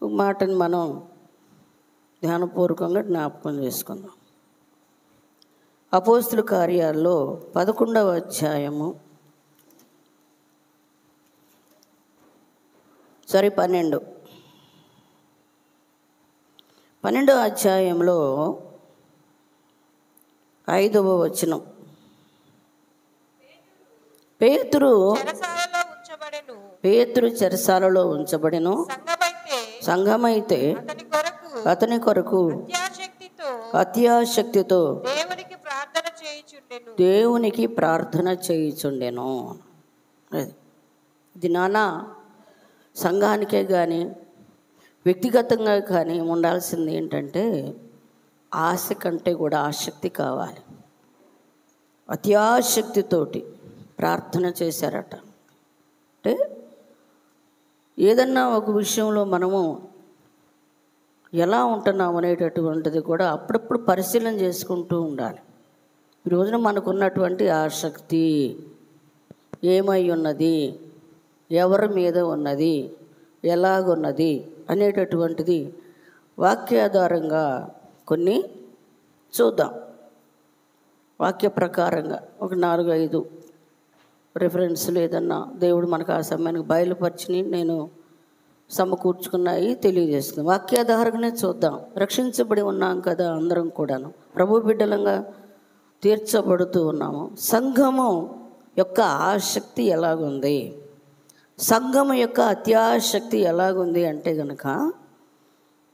ఒక మాటని మనం ధ్యానపూర్వకంగా జ్ఞాపకం చేసుకుందాం. అపోస్తుల కార్యాల్లో 11వ అధ్యాయము 12వ అధ్యాయంలో 5వ వచనం. పేతురు చెరసాలలో ఉంచబడెను. సంఘమైతే అతని కొరకు అత్యాశక్తితో దేవునికి ప్రార్థన చేయుచుండెను. ఇది నానా సంఘానికే కానీ వ్యక్తిగతంగా కానీ ఉండాల్సింది ఏంటంటే ఆశ కంటే కూడా ఆసక్తి కావాలి. అత్యాశక్తితోటి ప్రార్థన చేశారట. అంటే ఏదన్నా ఒక విషయంలో మనము ఎలా ఉంటున్నాం అనేటటువంటిది కూడా అప్పుడప్పుడు పరిశీలన చేసుకుంటూ ఉండాలి. ఈ రోజున మనకున్నటువంటి ఆసక్తి ఏమై ఉన్నది, ఎవరి మీద ఉన్నది, ఎలాగున్నది అనేటటువంటిది వాక్యాధారంగా కొన్ని చూద్దాం. వాక్య ప్రకారంగా ఒక 4-5 రిఫరెన్స్లు ఏదన్నా దేవుడు మనకు ఆ సమయానికి బయలుపరిచి నేను సమకూర్చుకున్నాయి తెలియజేస్తుంది. వాక్యాధారంగానే చూద్దాం. రక్షించబడి ఉన్నాం కదా అందరం కూడాను, ప్రభు బిడ్డలంగా తీర్చబడుతూ ఉన్నాము. సంఘము యొక్క ఆసక్తి ఎలాగుంది, సంఘము యొక్క అత్యాశక్తి ఎలాగుంది అంటే కనుక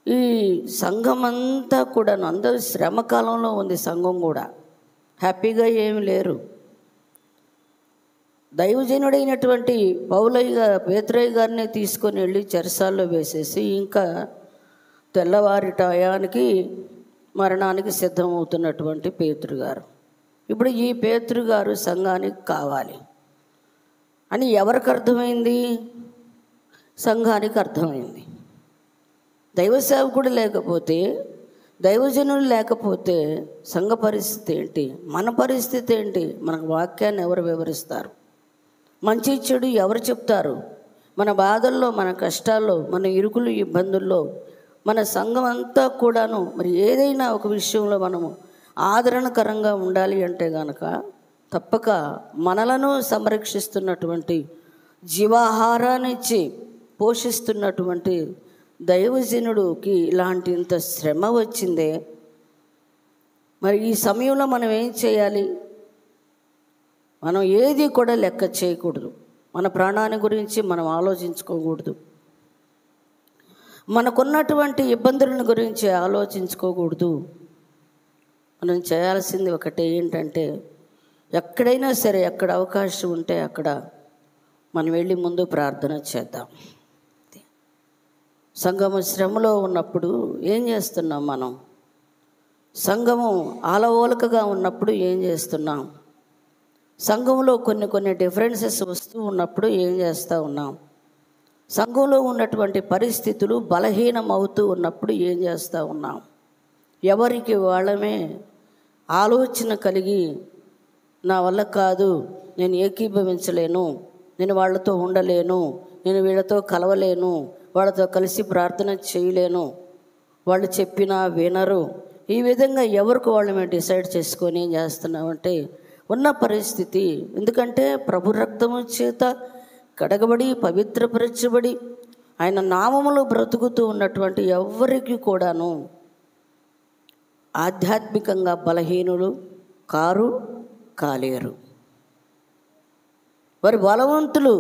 ఈ సంఘమంతా కూడాను అందరూ శ్రమకాలంలో ఉంది. సంఘం కూడా హ్యాపీగా ఏమి లేరు. దైవజనుడైనటువంటి పేతురయ్య గారిని తీసుకొని వెళ్ళి చెరసాల్లో వేసేసి ఇంకా తెల్లవారి టయానికి మరణానికి సిద్ధమవుతున్నటువంటి పేతురు గారు. ఇప్పుడు ఈ పేతురు గారు సంఘానికి కావాలి అని ఎవరికి అర్థమైంది? సంఘానికి అర్థమైంది. దైవ సేవకుడు లేకపోతే, దైవజనులు లేకపోతే సంఘ పరిస్థితి ఏంటి, మన పరిస్థితి ఏంటి? మనకు వాక్యాన్ని ఎవరు వివరిస్తారు? మంచి చెడు ఎవరు చెప్తారు? మన బాధల్లో, మన కష్టాల్లో, మన ఇరుకులు ఇబ్బందుల్లో మన సంఘం అంతా కూడాను మరి ఏదైనా ఒక విషయంలో మనము ఆదరణకరంగా ఉండాలి అంటే కనుక తప్పక మనలను సంరక్షిస్తున్నటువంటి జీవాహారాన్నిచ్చి పోషిస్తున్నటువంటి దైవజనుడికి ఇలాంటి ఇంత శ్రమ వచ్చిందే. మరి ఈ సమయంలో మనం ఏం చేయాలి? మనం ఏది కూడా లెక్క చేయకూడదు. మన ప్రాణాన్ని గురించి మనం ఆలోచించుకోకూడదు. మనకున్నటువంటి ఇబ్బందులను గురించి ఆలోచించుకోకూడదు. మనం చేయాల్సింది ఒకటే, ఏంటంటే ఎక్కడైనా సరే ఎక్కడ అవకాశం ఉంటే అక్కడ మనం వెళ్ళి ముందు ప్రార్థన చేద్దాం. సంఘము శ్రమలో ఉన్నప్పుడు ఏం చేస్తున్నాం? మనం సంఘము ఆలవోలకగా ఉన్నప్పుడు ఏం చేస్తున్నాం? సంఘంలో కొన్ని డిఫరెన్సెస్ వస్తూ ఉన్నప్పుడు ఏం చేస్తూ ఉన్నాం? సంఘంలో ఉన్నటువంటి పరిస్థితులు బలహీనం అవుతూ ఉన్నప్పుడు ఏం చేస్తూ ఉన్నాం? ఎవరికి వాళ్ళమే ఆలోచన కలిగి నా వల్ల కాదు, నేను ఏకీభవించలేను, నేను వాళ్ళతో ఉండలేను, నేను వీళ్ళతో కలవలేను, వాళ్ళతో కలిసి ప్రార్థన చేయలేను, వాళ్ళు చెప్పినా వినరు, ఈ విధంగా ఎవరికి వాళ్ళు మేము డిసైడ్ చేసుకొని ఏం చేస్తున్నామంటే ఉన్న పరిస్థితి. ఎందుకంటే ప్రభు రక్తము చేత కడగబడి పవిత్రపరచబడి ఆయన నామములో బ్రతుకుతూ ఉన్నటువంటి ఎవరికి కూడాను ఆధ్యాత్మికంగా బలహీనులు కాలేరు. వారి బలవంతులు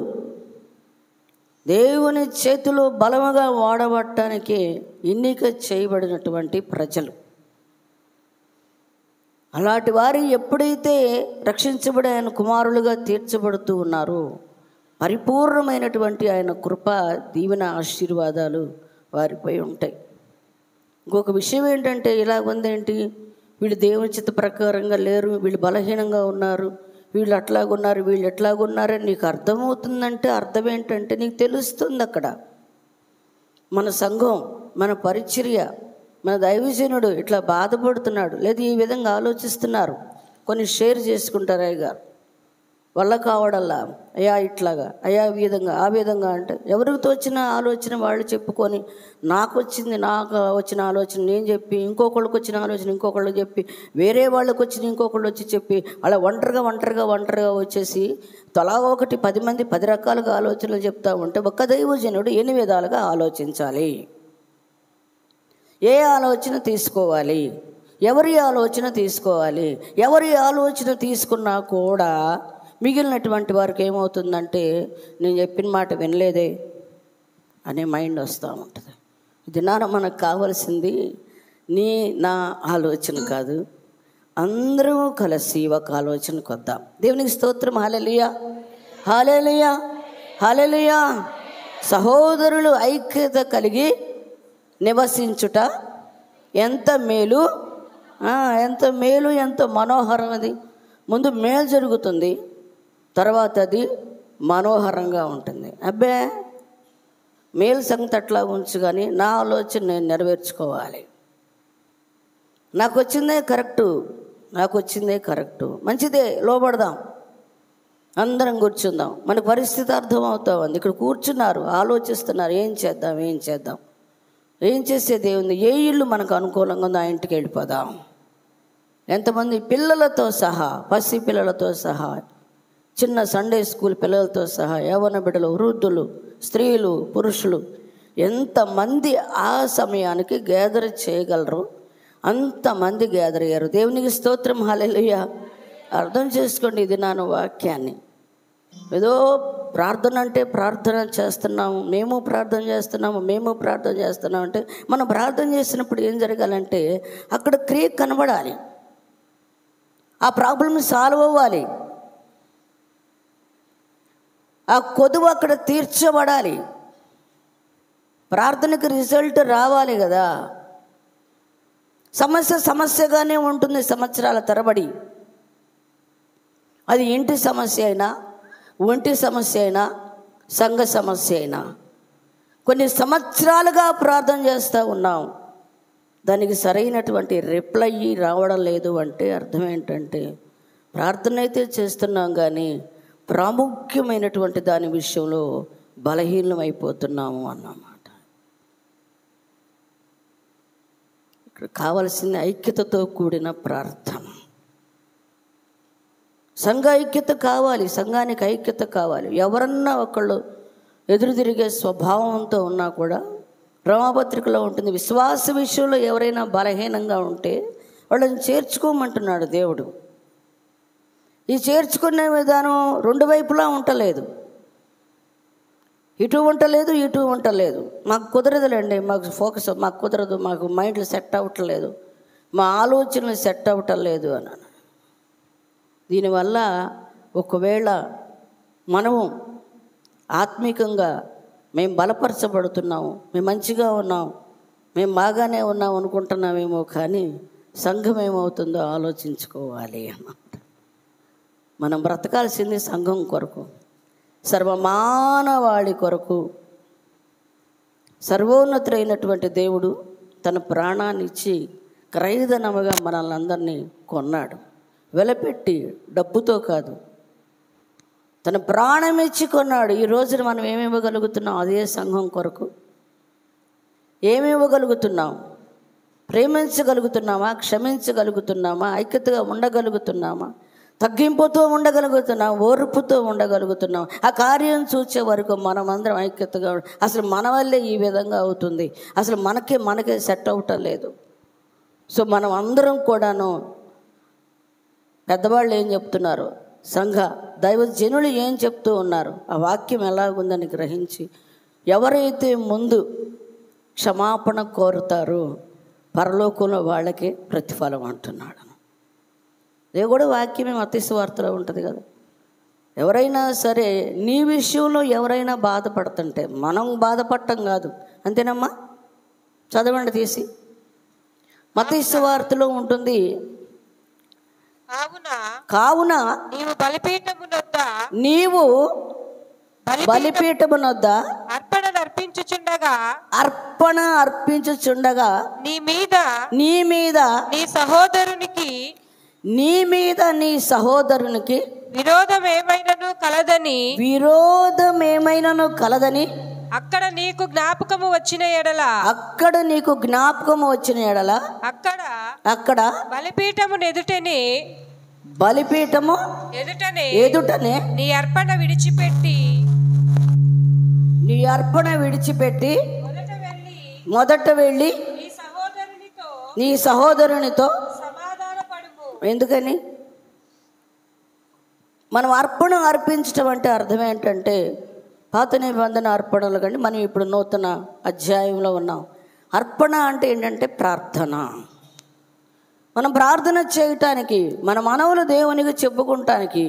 దేవుని చేతిలో బలముగా వాడబట్టడానికి ఎన్నిక చేయబడినటువంటి ప్రజలు. అలాంటి వారు ఎప్పుడైతే రక్షించబడి ఆయన కుమారులుగా తీర్చబడుతూ ఉన్నారో పరిపూర్ణమైనటువంటి ఆయన కృప దీవెన ఆశీర్వాదాలు వారిపై ఉంటాయి. ఇంకొక విషయం ఏంటంటే ఇలాగుందేంటి, వీళ్ళు దేవుని చిత్త ప్రకారంగా లేరు, వీళ్ళు బలహీనంగా ఉన్నారు, వీళ్ళు అట్లాగున్నారు, వీళ్ళు ఎట్లాగున్నారని నీకు అర్థమవుతుందంటే అర్థం ఏంటంటే నీకు తెలుస్తుంది అక్కడ మన సంఘం, మన పరిచర్య, మన దైవజనుడు ఇట్లా బాధపడుతున్నాడు, లేదా ఈ విధంగా ఆలోచిస్తున్నారు. కొన్ని షేర్ చేసుకుంటారు అయ్య గారు, వల్ల కావడల్లా, అయ్యా ఇట్లాగా, అయ్యా ఈ విధంగా, ఆ విధంగా అంటే ఎవరికి తోచిన ఆలోచన వాళ్ళు చెప్పుకొని, నాకు వచ్చిన ఆలోచన నేను చెప్పి, ఇంకొకళ్ళకి వచ్చిన ఆలోచన ఇంకొకళ్ళు చెప్పి, వేరే వాళ్ళకి వచ్చిన ఇంకొకళ్ళు వచ్చి చెప్పి, అలా ఒంటరిగా వచ్చేసి తలా ఒకటి 10 మంది 10 రకాలుగా ఆలోచనలు చెప్తా ఉంటే ఒక్క దైవజనుడు ఎన్ని విధాలుగా ఆలోచించాలి? ఏ ఆలోచన తీసుకోవాలి? ఎవరి ఆలోచన తీసుకోవాలి? ఎవరి ఆలోచన తీసుకున్నా కూడా మిగిలినటువంటి వారికి ఏమవుతుందంటే, నేను చెప్పిన మాట వినలేదే అనే మైండ్ వస్తూ ఉంటుంది. ఇది మనకు కావాల్సింది నా ఆలోచన కాదు, అందరూ కలిసి ఒక ఆలోచనకు వద్దాం. దేవునికి స్తోత్రం. హల్లెలూయా, హల్లెలూయా, హల్లెలూయా. సహోదరులు ఐక్యత కలిగి నివసించుట ఎంత మేలు, ఎంత మేలు, ఎంత మనోహరం. అది ముందు మేలు జరుగుతుంది, తర్వాత అది మనోహరంగా ఉంటుంది. అబ్బే మేలు సంగతి అట్లా ఉంచు, కానీ నా ఆలోచన నేను నెరవేర్చుకోవాలి. నాకు వచ్చిందే కరెక్టు, మంచిదే, లోబడదాం, అందరం కూర్చుందాం. మనకు పరిస్థితి అర్థం అవుతా ఉంది. ఇక్కడ కూర్చున్నారు, ఆలోచిస్తున్నారు, ఏం చేద్దాం, ఏం చేసేది ఏముంది, ఏ ఇల్లు మనకు అనుకూలంగా ఉందో ఆ ఇంటికి వెళ్ళిపోదాం. ఎంతమంది పిల్లలతో సహా, పసి పిల్లలతో సహా, చిన్న సండే స్కూల్ పిల్లలతో సహా, యవ్వన బిడ్డలు, వృద్ధులు, స్త్రీలు, పురుషులు, ఎంతమంది ఆ సమయానికి గ్యాదర్ చేయగలరు, అంతమంది గ్యాదర్ అయ్యారు. దేవునికి స్తోత్రం. హల్లెలూయా. అర్థం చేసుకోండి ఇది వాక్యాన్ని. ఏదో ప్రార్థన అంటే ప్రార్థన చేస్తున్నాము, మేము ప్రార్థన చేస్తున్నాము అంటే, మనం ప్రార్థన చేసినప్పుడు ఏం జరగాలంటే అక్కడ క్రియ కనబడాలి, ఆ ప్రాబ్లం సాల్వ్ అవ్వాలి, ఆ కొదువు అక్కడ తీర్చబడాలి, ప్రార్థనకు రిజల్ట్ రావాలి కదా. సమస్యగానే ఉంటుంది సంవత్సరాల తరబడి. అది ఇంటి సమస్య అయినా, ఒంటి సమస్య అయినా, సంఘ సమస్య అయినా, కొన్ని సంవత్సరాలుగా ప్రార్థన చేస్తూ ఉన్నాం, దానికి సరైనటువంటి రిప్లై రావడం లేదు అంటే అర్థం ఏంటంటే, ప్రార్థన అయితే చేస్తున్నాం కానీ ప్రాముఖ్యమైనటువంటి దాని విషయంలో బలహీనమైపోతున్నాము అన్నమాట. ఇక్కడ కావలసిన ఐక్యతతో కూడిన ప్రార్థన. సంఘ ఐక్యత కావాలి, సంఘానికి ఐక్యత కావాలి. ఎవరన్నా ఒకళ్ళు ఎదురు తిరిగే స్వభావంతో ఉన్నా కూడా రోమాపత్రికలో ఉంటుంది, విశ్వాస విషయంలో ఎవరైనా బలహీనంగా ఉంటే వాళ్ళని చేర్చుకోమంటున్నాడు దేవుడు. ఈ చేర్చుకునే విధానం రెండు వైపులా ఉండలేదు, ఇటు ఉండలేదు. మాకు కుదరదులేండి, మాకు కుదరదు, మాకు మైండ్లు సెట్ అవ్వట్లేదు, మా ఆలోచనలు సెట్ అవ్వటం అన్నాను. దీనివల్ల ఒకవేళ మనము ఆత్మీకంగా మేము బలపరచబడుతున్నాము, మేము మంచిగా ఉన్నాం, మేము బాగానే ఉన్నాం అనుకుంటున్నామేమో, కానీ సంఘం ఏమవుతుందో ఆలోచించుకోవాలి అన్నమాట. మనం బ్రతకాల్సింది సంఘం కొరకు, సర్వమానవాళి కొరకు. సర్వోన్నతుడైనటువంటి దేవుడు తన ప్రాణాన్ని ఇచ్చి క్రయధనముగా మనల్ని అందరినీ కొన్నాడు. వెలపెట్టి, డబ్బుతో కాదు, తన ప్రాణం ఇచ్చి కొన్నాడు. ఈ రోజున మనం ఏమి ఇవ్వగలుగుతున్నాం? అదే సంఘం కొరకు ఏమి ఇవ్వగలుగుతున్నాం? ప్రేమించగలుగుతున్నామా? క్షమించగలుగుతున్నామా? ఐక్యతగా ఉండగలుగుతున్నామా? తగ్గింపుతో ఉండగలుగుతున్నాం, ఓర్పుతో ఉండగలుగుతున్నాం. ఆ కార్యం చూసే వరకు మనమందరం ఐక్యతగా, అసలు మన వల్లే ఈ విధంగా అవుతుంది, అసలు మనకే సెట్ అవటం లేదు. సో మనం అందరం కూడాను, పెద్దవాళ్ళు ఏం చెప్తున్నారు, సంఘ దైవజనులు ఏం చెప్తూ ఉన్నారు, ఆ వాక్యం ఎలాగుందని గ్రహించి ఎవరైతే ముందు క్షమాపణ కోరుతారో పరలోకంలో వాళ్ళకే ప్రతిఫలం అంటున్నాడు. దేవుడు వాక్యమే మత్తయి సువార్తలో ఉంటుంది కదా. ఎవరైనా సరే నీ విషయంలో ఎవరైనా బాధపడుతుంటే మనం బాధపడటం కాదు, అంతేనమ్మా? చదవండి తీసి, మత్తయి సువార్తలో ఉంటుంది. కావున నీవు బలిపీఠమునొద్ద అర్పణ అర్పించుచుండగా నీ మీద నీ సహోదరునికి విరోధమేమైనను కలదని అక్కడ నీకు జ్ఞాపకము వచ్చిన ఎడల అక్కడ బలిపీఠము ఎదుటనే నీ అర్పణ విడిచిపెట్టి మొదట వెళ్ళి నీ సహోదరునితో ఎందుకని మనం అర్పణ అర్పించటం అంటే అర్థం ఏంటంటే పాత నిబంధన అర్పణలు కానీ మనం ఇప్పుడు నూతన అధ్యాయంలో ఉన్నాం. అర్పణ అంటే ఏంటంటే ప్రార్థన. మనం ప్రార్థన చేయటానికి, మన మనవులు దేవునికి చెప్పుకుంటానికి,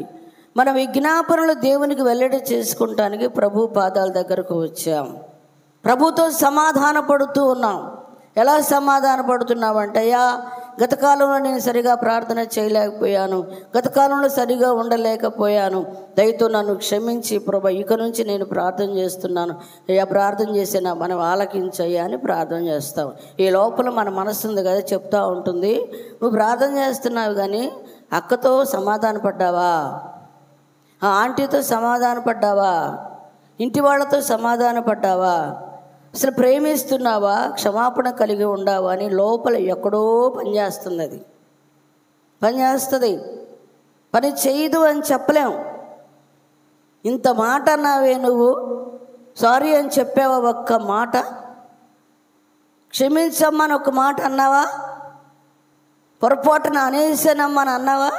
మన విజ్ఞాపనలు దేవునికి వెల్లడి చేసుకుంటానికి ప్రభు పాదాల దగ్గరకు వచ్చాం. ప్రభుతో సమాధాన పడుతూ ఉన్నాం. ఎలా సమాధాన పడుతున్నామంటే, అయ్యా గత కాలంలో నేను సరిగా ప్రార్థన చేయలేకపోయాను, గత కాలంలో సరిగా ఉండలేకపోయాను, దయతో నన్ను క్షమించి ప్రభు ఇక నుంచి నేను ప్రార్థన చేస్తున్నాను, అయ్యా ప్రార్థన చేసినా మనం ఆలకించయ్యా అని ప్రార్థన చేస్తాం. ఈ లోపల మన మనసు ఉంది కదా, చెప్తా ఉంటుంది, నువ్వు ప్రార్థన చేస్తున్నావు కానీ అక్కతో సమాధాన పడ్డావా, ఆ ఆంటీతో సమాధాన పడ్డావా, ఇంటి వాళ్ళతో సమాధాన పడ్డావా, అసలు ప్రేమిస్తున్నావా, క్షమాపణ కలిగి ఉండావా అని లోపల ఎక్కడో పనిచేస్తుంది. అది పనిచేస్తుంది, పని చేయదు అని చెప్పలేం. ఇంత మాట అన్నావే నువ్వు, సారీ అని చెప్పావా ఒక్క మాట, క్షమించమ్మని ఒక మాట అన్నావా, పొరపాటున అనేసానమ్మా అని అన్నావా,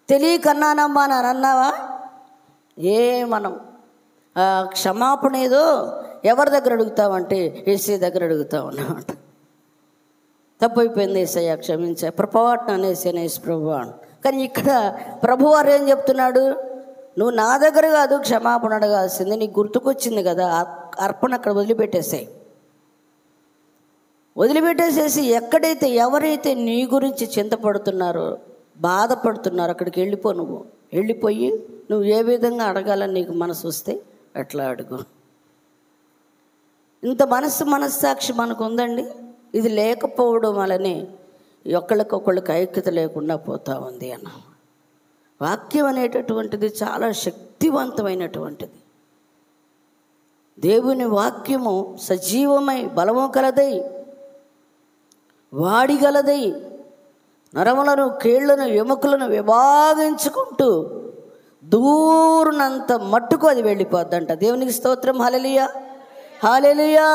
తెలియకన్నానమ్మా అని అన్నావా? మనం క్షమాపణ ఏదో ఎవరి దగ్గర అడుగుతామంటే యేసయ్య దగ్గర అడుగుతాం అన్నమాట. తప్పైపోయింది యేసయ్య క్షమించా, పొరపాటున అనేసాను యేసు ప్రభు అని. కానీ ఇక్కడ ప్రభు వారు ఏం చెప్తున్నాడు, నువ్వు నా దగ్గర కాదు క్షమాపణ అడగాల్సింది, నీకు గుర్తుకొచ్చింది కదా, అర్పణ అక్కడ వదిలిపెట్టేసేసి ఎక్కడైతే ఎవరైతే నీ గురించి చింతపడుతున్నారో, బాధపడుతున్నారో అక్కడికి వెళ్ళిపో. నువ్వు వెళ్ళిపోయి నువ్వు ఏ విధంగా అడగాలని నీకు మనసు వస్తే అట్లా అడుగు. ఇంత మనస్సాక్షి మనకు ఉందండి. ఇది లేకపోవడం వల్లనే ఒకళ్ళకొకళ్ళకి ఐక్యత లేకుండా పోతూ ఉంది అన్న. వాక్యం అనేటటువంటిది చాలా శక్తివంతమైనటువంటిది. దేవుని వాక్యము సజీవమై బలము కలదై వాడిగలదై నరములను కీళ్లను ఎముకలను విభాగించుకుంటూ దూరునంత మట్టుకు అది వెళ్ళిపోద్దంట. దేవునికి స్తోత్రం. హల్లెలూయా, హల్లెలూయా.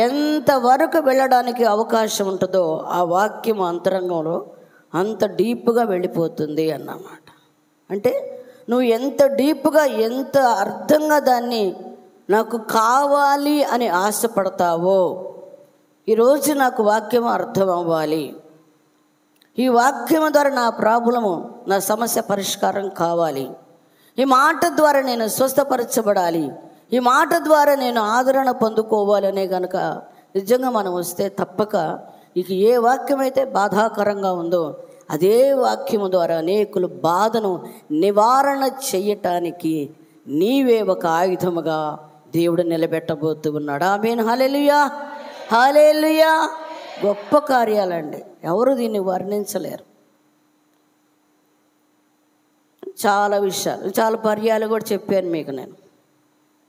ఎంతవరకు వెళ్ళడానికి అవకాశం ఉంటుందో ఆ వాక్యం అంతరంగంలో అంత డీప్గా వెళ్ళిపోతుంది అన్నమాట. అంటే నువ్వు ఎంత డీప్గా, ఎంత అర్థంగా దాన్ని నాకు కావాలి అని ఆశపడతావో, ఈరోజు నాకు వాక్యం అర్థం అవ్వాలి, ఈ వాక్యం ద్వారా నా ప్రాబ్లము, నా సమస్య పరిష్కారం కావాలి, ఈ మాట ద్వారా నేను స్వస్థపరచబడాలి, ఈ మాట ద్వారా నేను ఆదరణ పొందుకోవాలనే కనుక నిజంగా మనం వస్తే తప్పక ఇక ఏ వాక్యం అయితే బాధాకరంగా ఉందో అదే వాక్యము ద్వారా అనేకులు బాధను నివారణ చెయ్యటానికి నీవే ఒక ఆయుధముగా దేవుడు నిలబెట్టబోతూ ఉన్నాడు. ఆమేన్. హల్లెలూయా, హల్లెలూయా. గొప్ప కార్యాలండి, ఎవరు దీన్ని వర్ణించలేరు. చాలా విషయాలు, చాలా పర్యాలు కూడా చెప్పాను మీకు. నేను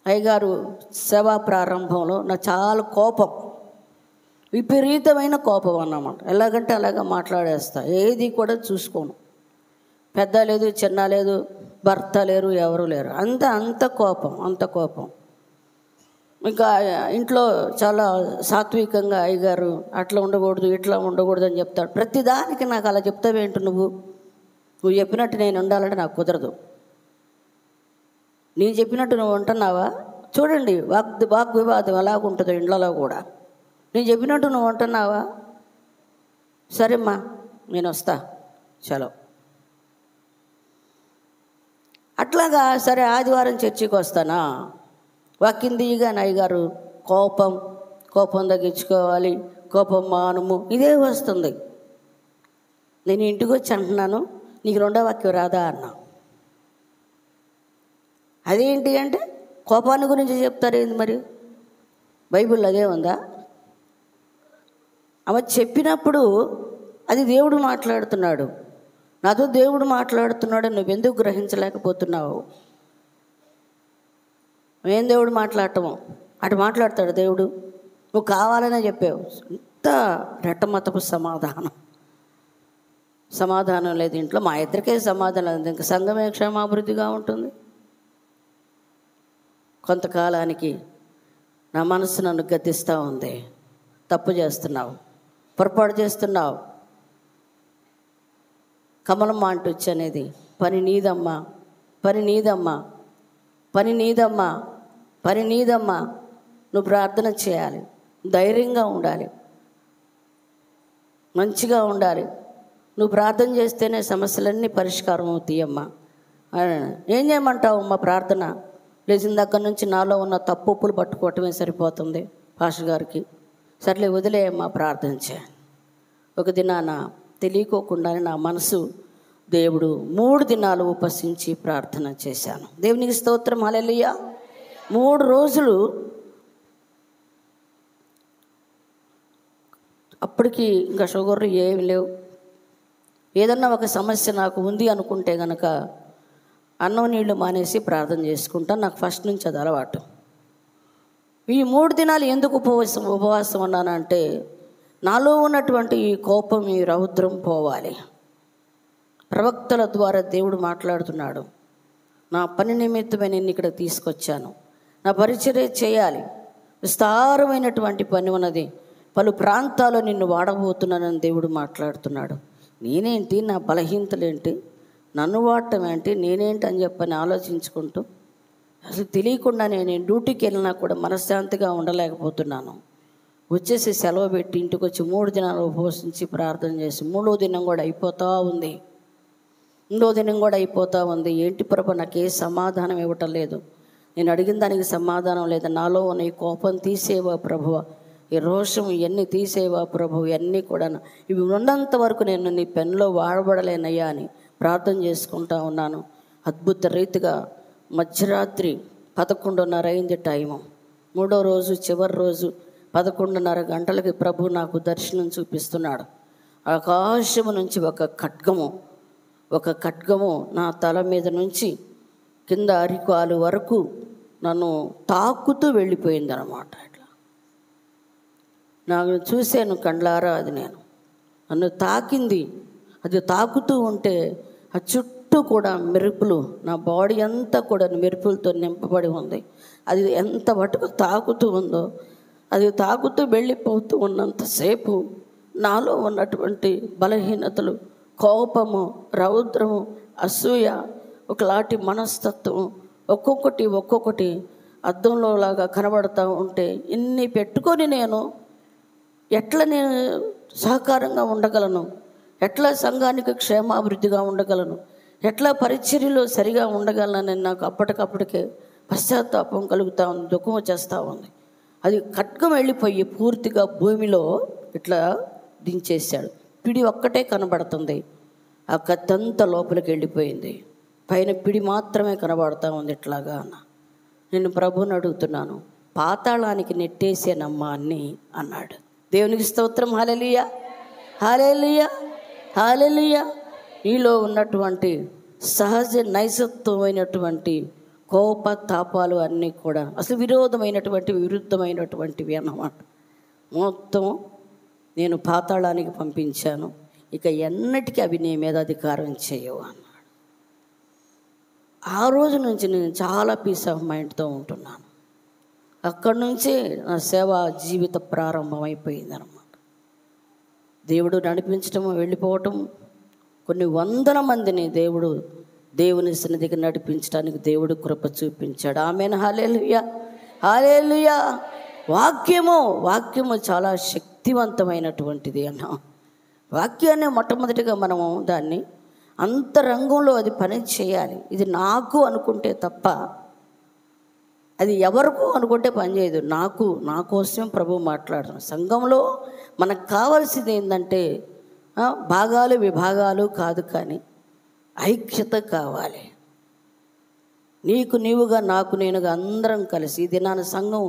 అయ్యగారు సేవా ప్రారంభంలో నాకు చాలా కోపం, విపరీతమైన కోపం అన్నమాట. ఎలాగంటే అలాగా మాట్లాడేస్తా, ఏది కూడా చూసుకోను. పెద్ద లేదు, చిన్న లేదు, భర్త లేరు, ఎవరు లేరు, అంత కోపం. ఇంకా ఇంట్లో చాలా సాత్వికంగా అయ్యగారు అట్లా ఉండకూడదు, ఇట్లా ఉండకూడదు అని చెప్తాడు. ప్రతిదానికి నాకు అలా చెప్తావేంటి, నువ్వు చెప్పినట్టు నేను ఉండాలంటే నాకు కుదరదు. నేను చెప్పినట్టు నువ్వు ఉంటున్నావా? చూడండి వాక్ వివాదం ఎలాగుంటుందో ఇండ్లలో కూడా. నేను చెప్పినట్టు నువ్వు ఉంటున్నావా? సరేమ్మా నేను వస్తా, చలో. అట్లాగా సరే ఆదివారం చర్చికి వస్తానా, వాక్యం దిగిగా అయ్యగారు కోపం తగ్గించుకోవాలి, కోపం మానము, ఇదే వస్తుంది. నేను ఇంటికి వచ్చి అంటున్నాను, నీకు రెండో వాక్యం రాదా అన్నా. అదేంటి అంటే కోపాన్ని గురించి చెప్తారు ఏంది మరి, బైబిల్లో అదే ఉందా? అవ చెప్పినప్పుడు అది దేవుడు మాట్లాడుతున్నాడు. నాతో దేవుడు మాట్లాడుతున్నాడు, నువ్వెందుకు గ్రహించలేకపోతున్నావు? ఏం దేవుడు మాట్లాడటము? అటు మాట్లాడతాడు దేవుడు, నువ్వు కావాలనే చెప్పావు. ఇంత రెట్టమతపు సమాధానం లేదు ఇంట్లో. మా ఇద్దరికే సమాధానం లేదు, ఇంకా సంఘమే క్షేమాభివృద్ధిగా ఉంటుంది. కొంతకాలానికి నా మనసు నన్ను గద్దిస్తూ ఉంది. తప్పు చేస్తున్నావు, పొరపాటు చేస్తున్నావు. కమలమ్మ అంటూ వచ్చి అనేది, పని నీదమ్మా, పని నీదమ్మా, పని నీదమ్మా, పని నీదమ్మా. నువ్వు ప్రార్థన చేయాలి, ధైర్యంగా ఉండాలి, మంచిగా ఉండాలి. నువ్వు ప్రార్థన చేస్తేనే సమస్యలన్నీ పరిష్కారం అవుతాయమ్మా. ఏం చేయమంటావు అమ్మ? ప్రార్థన లేచిన దగ్గర నుంచి నాలో ఉన్న తప్పులు పట్టుకోవటమే సరిపోతుంది పాస్టర్ గారికి. సర్లే వదిలేయమ్మా, ప్రార్థన చేయాలి. ఒక దినాన తెలియకోకుండానే నా మనసు దేవుడు 3 దినాలు ఉపసించి ప్రార్థన చేశాను. దేవునికి స్తోత్రం, హల్లెలూయా. 3 రోజులు అప్పటికి ఇంకా షుగర్ ఏమి లేవు. ఏదన్నా ఒక సమస్య నాకు ఉంది అనుకుంటే కనుక అన్నం నీళ్లు మానేసి ప్రార్థన చేసుకుంటాను. నాకు ఫస్ట్ నుంచి అది అలవాటు. ఈ 3 దినాలు ఎందుకు ఉపవాసం ఉన్నానంటే, నాలో ఉన్నటువంటి ఈ కోపం, ఈ రౌద్రం పోవాలి. ప్రవక్తల ద్వారా దేవుడు మాట్లాడుతున్నాడు. నా పని నిమిత్తమే నేను ఇక్కడ తీసుకొచ్చాను, నా పరిచర్య చేయాలి, విస్తారమైనటువంటి పని ఉన్నది, పలు ప్రాంతాల్లో నిన్ను వాడబోతున్నానని దేవుడు మాట్లాడుతున్నాడు. నేనేంటి, నా బలహీనతలేంటి, నన్ను వాడటం ఏంటి, నేనేంటి అని చెప్పని ఆలోచించుకుంటూ అసలు తెలియకుండా నేను డ్యూటీకి వెళ్ళినా కూడా మనశ్శాంతిగా ఉండలేకపోతున్నాను. వచ్చేసి సెలవు పెట్టి ఇంటికి వచ్చి 3 దినాలు ఉపవసించి ప్రార్థన చేసి 3వ దినం కూడా అయిపోతూ ఉంది. 3వ దినం కూడా అయిపోతూ ఉంది. ఏంటి ప్రభు, నాకు ఏ సమాధానం ఇవ్వటం లేదు, నేను అడిగిన దానికి సమాధానం లేదు. నాలో ఉన్న ఈ కోపం తీసేవా ప్రభువా, ఈ రోషం ఇవన్నీ తీసేవా ప్రభు, ఇవన్నీ కూడా ఇవి ఉన్నంత వరకు నేను నీ పెన్లో వాడబడలేనయ్యా అని ప్రార్థన చేసుకుంటా ఉన్నాను. అద్భుత రీతిగా మధ్యరాత్రి 11:30 అయింది టైము. 3వ రోజు చివరి రోజు 11:30 గంటలకి ప్రభు నాకు దర్శనం చూపిస్తున్నాడు. ఆకాశము నుంచి ఒక ఖడ్గము నా తల మీద నుంచి కింద అరికాలు వరకు నన్ను తాకుతూ వెళ్ళిపోయింది అన్నమాట. ఇట్లా నాకు చూశాను కండ్లారా, అది నన్ను తాకింది. అది తాకుతూ ఉంటే ఆ చుట్టూ కూడా మెరుపులు, నా బాడీ అంతా కూడా మెరుపులతో నింపబడి ఉంది. అది ఎంత మటుకు తాకుతూ ఉందో, అది తాకుతూ వెళ్ళిపోతూ ఉన్నంతసేపు నాలో ఉన్నటువంటి బలహీనతలు, కోపము, రౌద్రము, అసూయ, ఒకలాంటి మనస్తత్వం ఒక్కొక్కటి అద్దంలో లాగా కనబడుతూ ఉంటే ఇన్ని పెట్టుకొని నేను ఎట్లా సహకారంగా ఉండగలను, ఎట్లా సంఘానికి క్షేమాభివృద్ధిగా ఉండగలను, ఎట్లా పరిచర్యలో సరిగా ఉండగలనని నాకు అప్పటికప్పటికే పశ్చాత్తాపం కలుగుతూ ఉంది, దుఃఖం వచ్చేస్తూ ఉంది. అది ఖడ్గం వెళ్ళిపోయి పూర్తిగా భూమిలో ఇట్లా దించేశాడు. పిడి ఒక్కటే కనబడుతుంది, ఆ కత్తంతా లోపలికి వెళ్ళిపోయింది. పైన పిడి మాత్రమే కనబడుతూ ఉంది. ఇట్లాగా నేను ప్రభువుని అడుగుతున్నాను, పాతాళానికి నెట్టేసేనమ్మా అని అన్నాడు. దేవునికి స్తోత్రం, హల్లెలూయా, హల్లెలూయా, హల్లెలూయా. నీలో ఉన్నటువంటి సహజ నైజత్వమైనటువంటి కోప తాపాలు అన్నీ కూడా అసలు విరుద్ధమైనటువంటివి అన్నమాట. మొత్తం నేను పాతాళానికి పంపించాను, ఇక ఎన్నటికీ అవి నీ మీద అధికారం చేయవు అన్నాడు. ఆ రోజు నుంచి నేను చాలా పీస్ ఆఫ్ మైండ్తో ఉంటున్నాను. అక్కడి నుంచే నా సేవా జీవిత ప్రారంభమైపోయింది అన్నమాట. దేవుడు నడిపించటం, వెళ్ళిపోవటం, కొన్ని 100 మందిని దేవుని సన్నిధికి నడిపించడానికి దేవుడు కృప చూపించాడు. ఆమేన్, హల్లెలూయా, హల్లెలూయా. వాక్యము చాలా శక్తివంతమైనటువంటిది అన్నా. వాక్యాన్ని మొట్టమొదటిగా మనము దాన్ని అంతరంగంలో అది పని చేయాలి. ఇది నాకు అనుకుంటే తప్ప, అది ఎవరికో అనుకుంటే పనిచేయదు. నా కోసం ప్రభు మాట్లాడుతున్నాడు. సంఘంలో మనకు కావాల్సింది ఏంటంటే భాగాలు విభాగాలు కాదు, కానీ ఐక్యత కావాలి. నీకు నీవుగా, నాకు నేనుగా అందరం కలిసి ఈ దినాన సంఘం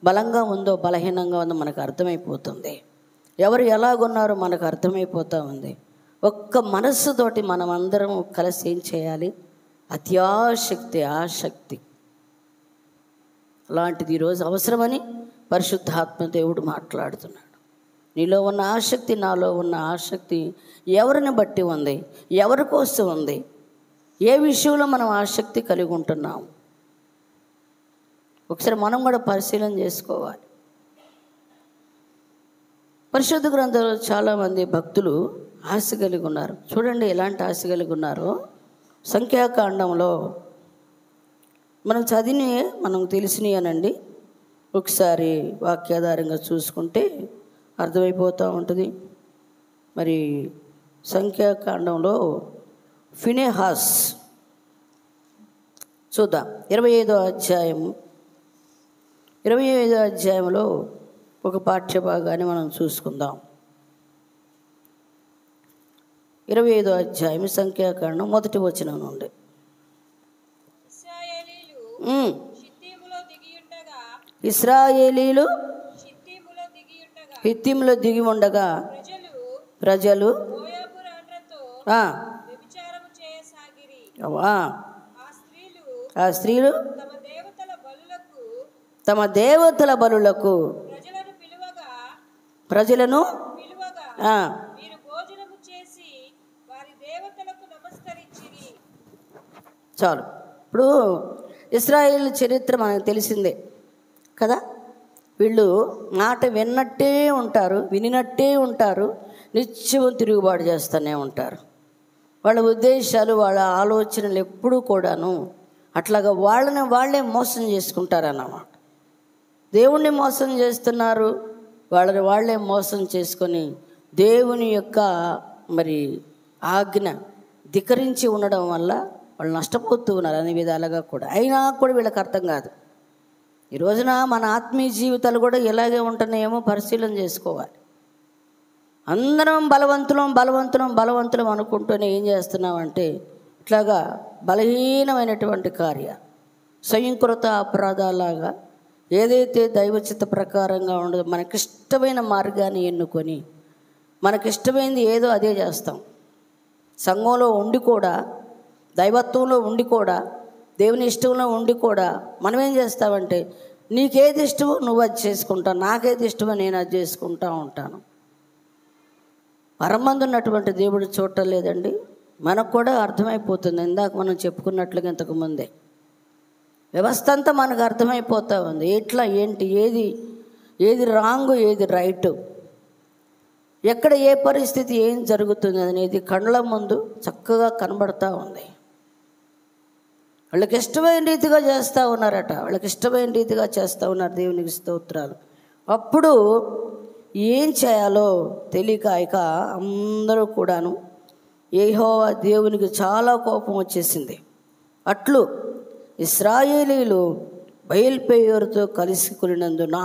బలంగా ఉందో బలహీనంగా ఉందో మనకు అర్థమైపోతుంది. ఎవరు ఎలాగున్నారో మనకు అర్థమైపోతూ ఉంది. ఒక్క మనస్సుతోటి మనం అందరం కలిసి ఏం చేయాలి? అత్యాసక్తి, ఆసక్తి అలాంటిది ఈరోజు అవసరమని పరిశుద్ధాత్మ దేవుడు మాట్లాడుతున్నాడు. నీలో ఉన్న ఆసక్తి, నాలో ఉన్న ఆసక్తి ఎవరిని బట్టి ఉంది? ఎవరి కోసం ఉంది? ఏ విషయంలో మనం ఆసక్తి కలిగి ఉంటున్నాం? ఒకసారి మనం కూడా పరిశీలన చేసుకోవాలి. పరిశుద్ధ గ్రంథంలో చాలామంది భక్తులు ఆశ కలిగి ఉన్నారు. చూడండి ఎలాంటి ఆశ కలిగి ఉన్నారో. సంఖ్యాకాండంలో మనం చదివి మనకు తెలిసినయనండి. ఒకసారి వాక్యాధారంగా చూసుకుంటే అర్థమైపోతూ ఉంటుంది. మరి సంఖ్యాకాండంలో ఫినెహాస్ చూద్దాం. 25వ అధ్యాయంలో ఒక పాఠ్యభాగాన్ని మనం చూసుకుందాం. 25వ అధ్యాయం సంఖ్యాకాండం 1వ వచనం నుండి. ఇశ్రాయేలీలు హిత్తీములో దిగి ఉండగా ప్రజలు ఆ స్త్రీలు తమ దేవతల బలులకు ప్రజలను చాలు. ఇప్పుడు ఇశ్రాయేల్ చరిత్ర మనకు తెలిసిందే కదా. వీళ్ళు మాట విన్నట్టే ఉంటారు, వినినట్టే ఉంటారు, నిత్యం తిరుగుబాటు చేస్తూనే ఉంటారు. వాళ్ళ ఉద్దేశాలు, వాళ్ళ ఆలోచనలు ఎప్పుడూ కూడాను అట్లాగా వాళ్ళే మోసం చేసుకుంటారన్నమాట. దేవుణ్ణి మోసం చేస్తున్నారు, వాళ్ళే మోసం చేసుకొని దేవుని యొక్క మరి ఆజ్ఞ ధిక్కరించి ఉండడం వల్ల వాళ్ళు నష్టపోతూ ఉన్నారు అన్ని విధాలుగా కూడా. అయినా కూడా వీళ్ళకి అర్థం కాదు. ఈ రోజున మన ఆత్మీయ జీవితాలు కూడా ఇలాగే ఉంటున్నాయేమో పరిశీలన చేసుకోవాలి. అందరం బలవంతులం అనుకుంటూనే ఏం చేస్తున్నామంటే ఇట్లాగా బలహీనమైనటువంటి స్వయంకృత అపరాధాలాగా ఏదైతే దైవచిత్త ప్రకారంగా ఉండదో మనకిష్టమైన మార్గాన్ని ఎన్నుకొని మనకిష్టమైనది ఏదో అదే చేస్తాం. సంఘంలో ఉండి కూడా, దైవత్వంలో ఉండి కూడా, దేవుని ఇష్టంలో ఉండి కూడా మనం ఏం చేస్తామంటే నీకేది ఇష్టమో నువ్వు అది చేసుకుంటావు, నాకేది ఇష్టమో నేను అది చేసుకుంటా ఉంటాను. పరమందు ఉన్నటువంటి దేవుడు చూడటం లేదండి. మనకు కూడా అర్థమైపోతుంది. ఇందాక మనం చెప్పుకున్నట్లుగా ఇంతకుముందే వ్యవస్థ అంతా మనకు అర్థమైపోతూ ఉంది. ఎట్లా ఏంటి, ఏది రాంగు, ఏది రైటు, ఎక్కడ ఏ పరిస్థితి ఏం జరుగుతుంది అనేది కళ్ళ ముందు చక్కగా కనబడతా ఉంది. వాళ్ళకి ఇష్టమైన రీతిగా చేస్తూ ఉన్నారట, వాళ్ళకి ఇష్టమైన రీతిగా చేస్తూ ఉన్నారు. దేవునికి స్తోత్రాలు. అప్పుడు ఏం చేయాలో తెలియక అందరూ కూడాను యెహోవా దేవునికి చాలా కోపం వచ్చేసింది. అట్లు ఇశ్రాయేలీలు బయల్పెయోరుతో కలిసి కొనినందున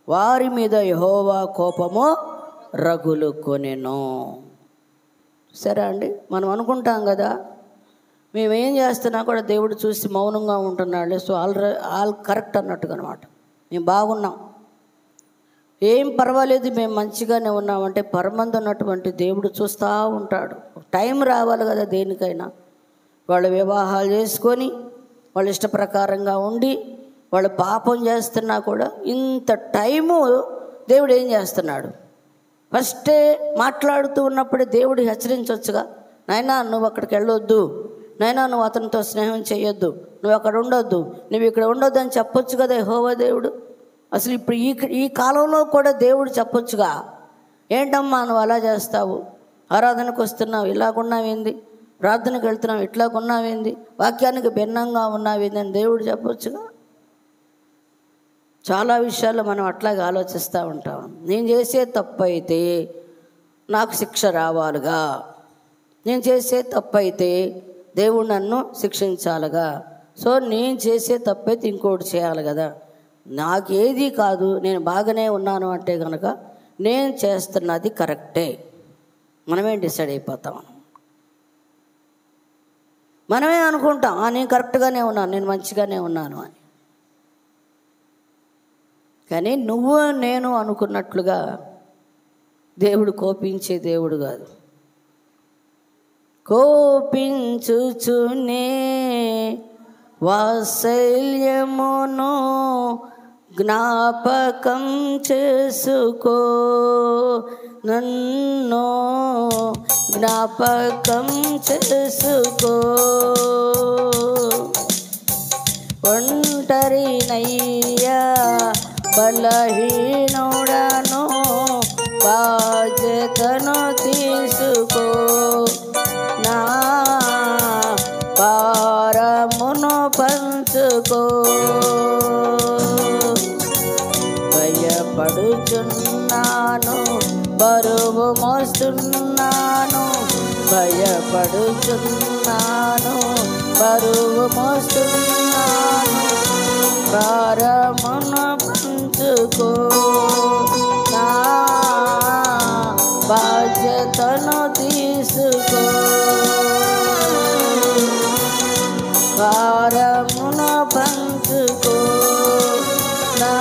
వారి మీద యెహోవా కోపము రగులుకొనెను. సరే అండి, మనం అనుకుంటాం కదా మేమేం చేస్తున్నా కూడా దేవుడు చూసి మౌనంగా ఉంటున్నాడు, సో ఆల్ కరెక్ట్ అన్నట్టుగా అనమాట. మేము బాగున్నాం, ఏం పర్వాలేదు, మేము మంచిగానే ఉన్నామంటే పరమందు ఉన్నటువంటి దేవుడు చూస్తూ ఉంటాడు. టైం రావాలి కదా దేనికైనా. వాళ్ళు వివాహాలు చేసుకొని వాళ్ళ ఇష్ట ప్రకారంగా ఉండి వాళ్ళు పాపం చేస్తున్నా కూడా ఇంత టైము దేవుడు ఏం చేస్తున్నాడు? ఫస్టే మాట్లాడుతూ ఉన్నప్పుడే దేవుడు హెచ్చరించవచ్చుగా, నాయనా నువ్వు అక్కడికి వెళ్ళొద్దు, నాయనా నువ్వు అతనితో స్నేహం చేయొద్దు, నువ్వు అక్కడ ఉండొద్దు, నువ్వు ఇక్కడ ఉండొద్దు అని చెప్పొచ్చు కదా యెహోవా దేవుడు. అసలు ఇప్పుడు ఈ కాలంలో కూడా దేవుడు చెప్పొచ్చుగా, ఏంటమ్మా నువ్వు అలా చేస్తావు, ఆరాధనకు వస్తున్నావు ఇలాగున్నావేంది, ప్రార్థనకు వెళ్తున్నావు ఇట్లాగున్నావేంది, వాక్యానికి భిన్నంగా ఉన్నావేంది అని దేవుడు చెప్పొచ్చుగా. చాలా విషయాల్లో మనం అట్లాగే ఆలోచిస్తూ ఉంటాం. నేను చేసే తప్పు అయితే నాకు శిక్ష రావాలిగా, నేను చేసే తప్పు అయితే దేవుడు నన్ను శిక్షించాలిగా, సో నేను చేసే తప్పైతే ఇంకోటి చేయాలి కదా, నాకేది కాదు నేను బాగానే ఉన్నాను అంటే కనుక నేను చేస్తున్నది కరెక్టే మనమే డిసైడ్ అయిపోతాం. మనమే అనుకుంటాం నేను కరెక్ట్గానే ఉన్నాను, నేను మంచిగానే ఉన్నాను అని. కానీ నువ్వు నేను అనుకున్నట్లుగా దేవుడు కోపించే దేవుడు కాదు. కోపించుచునే వాత్సల్యమును జ్ఞాపకం చేసుకో, నన్ను జ్ఞాపకం చేసుకో. ఒంటరినయ్యా బలహీనుడను, బాధ్యతను తీసుకో, నా భారమును పంచుకో. భయపడుచున్నాను, బరువు మోస్తున్నాను, భయపడుచున్నాను, బరువు మోస్తున్నాను, భారమును పంచుకో, నా బాధ్యతను తీసుకో. భారమును పంచుకో, నా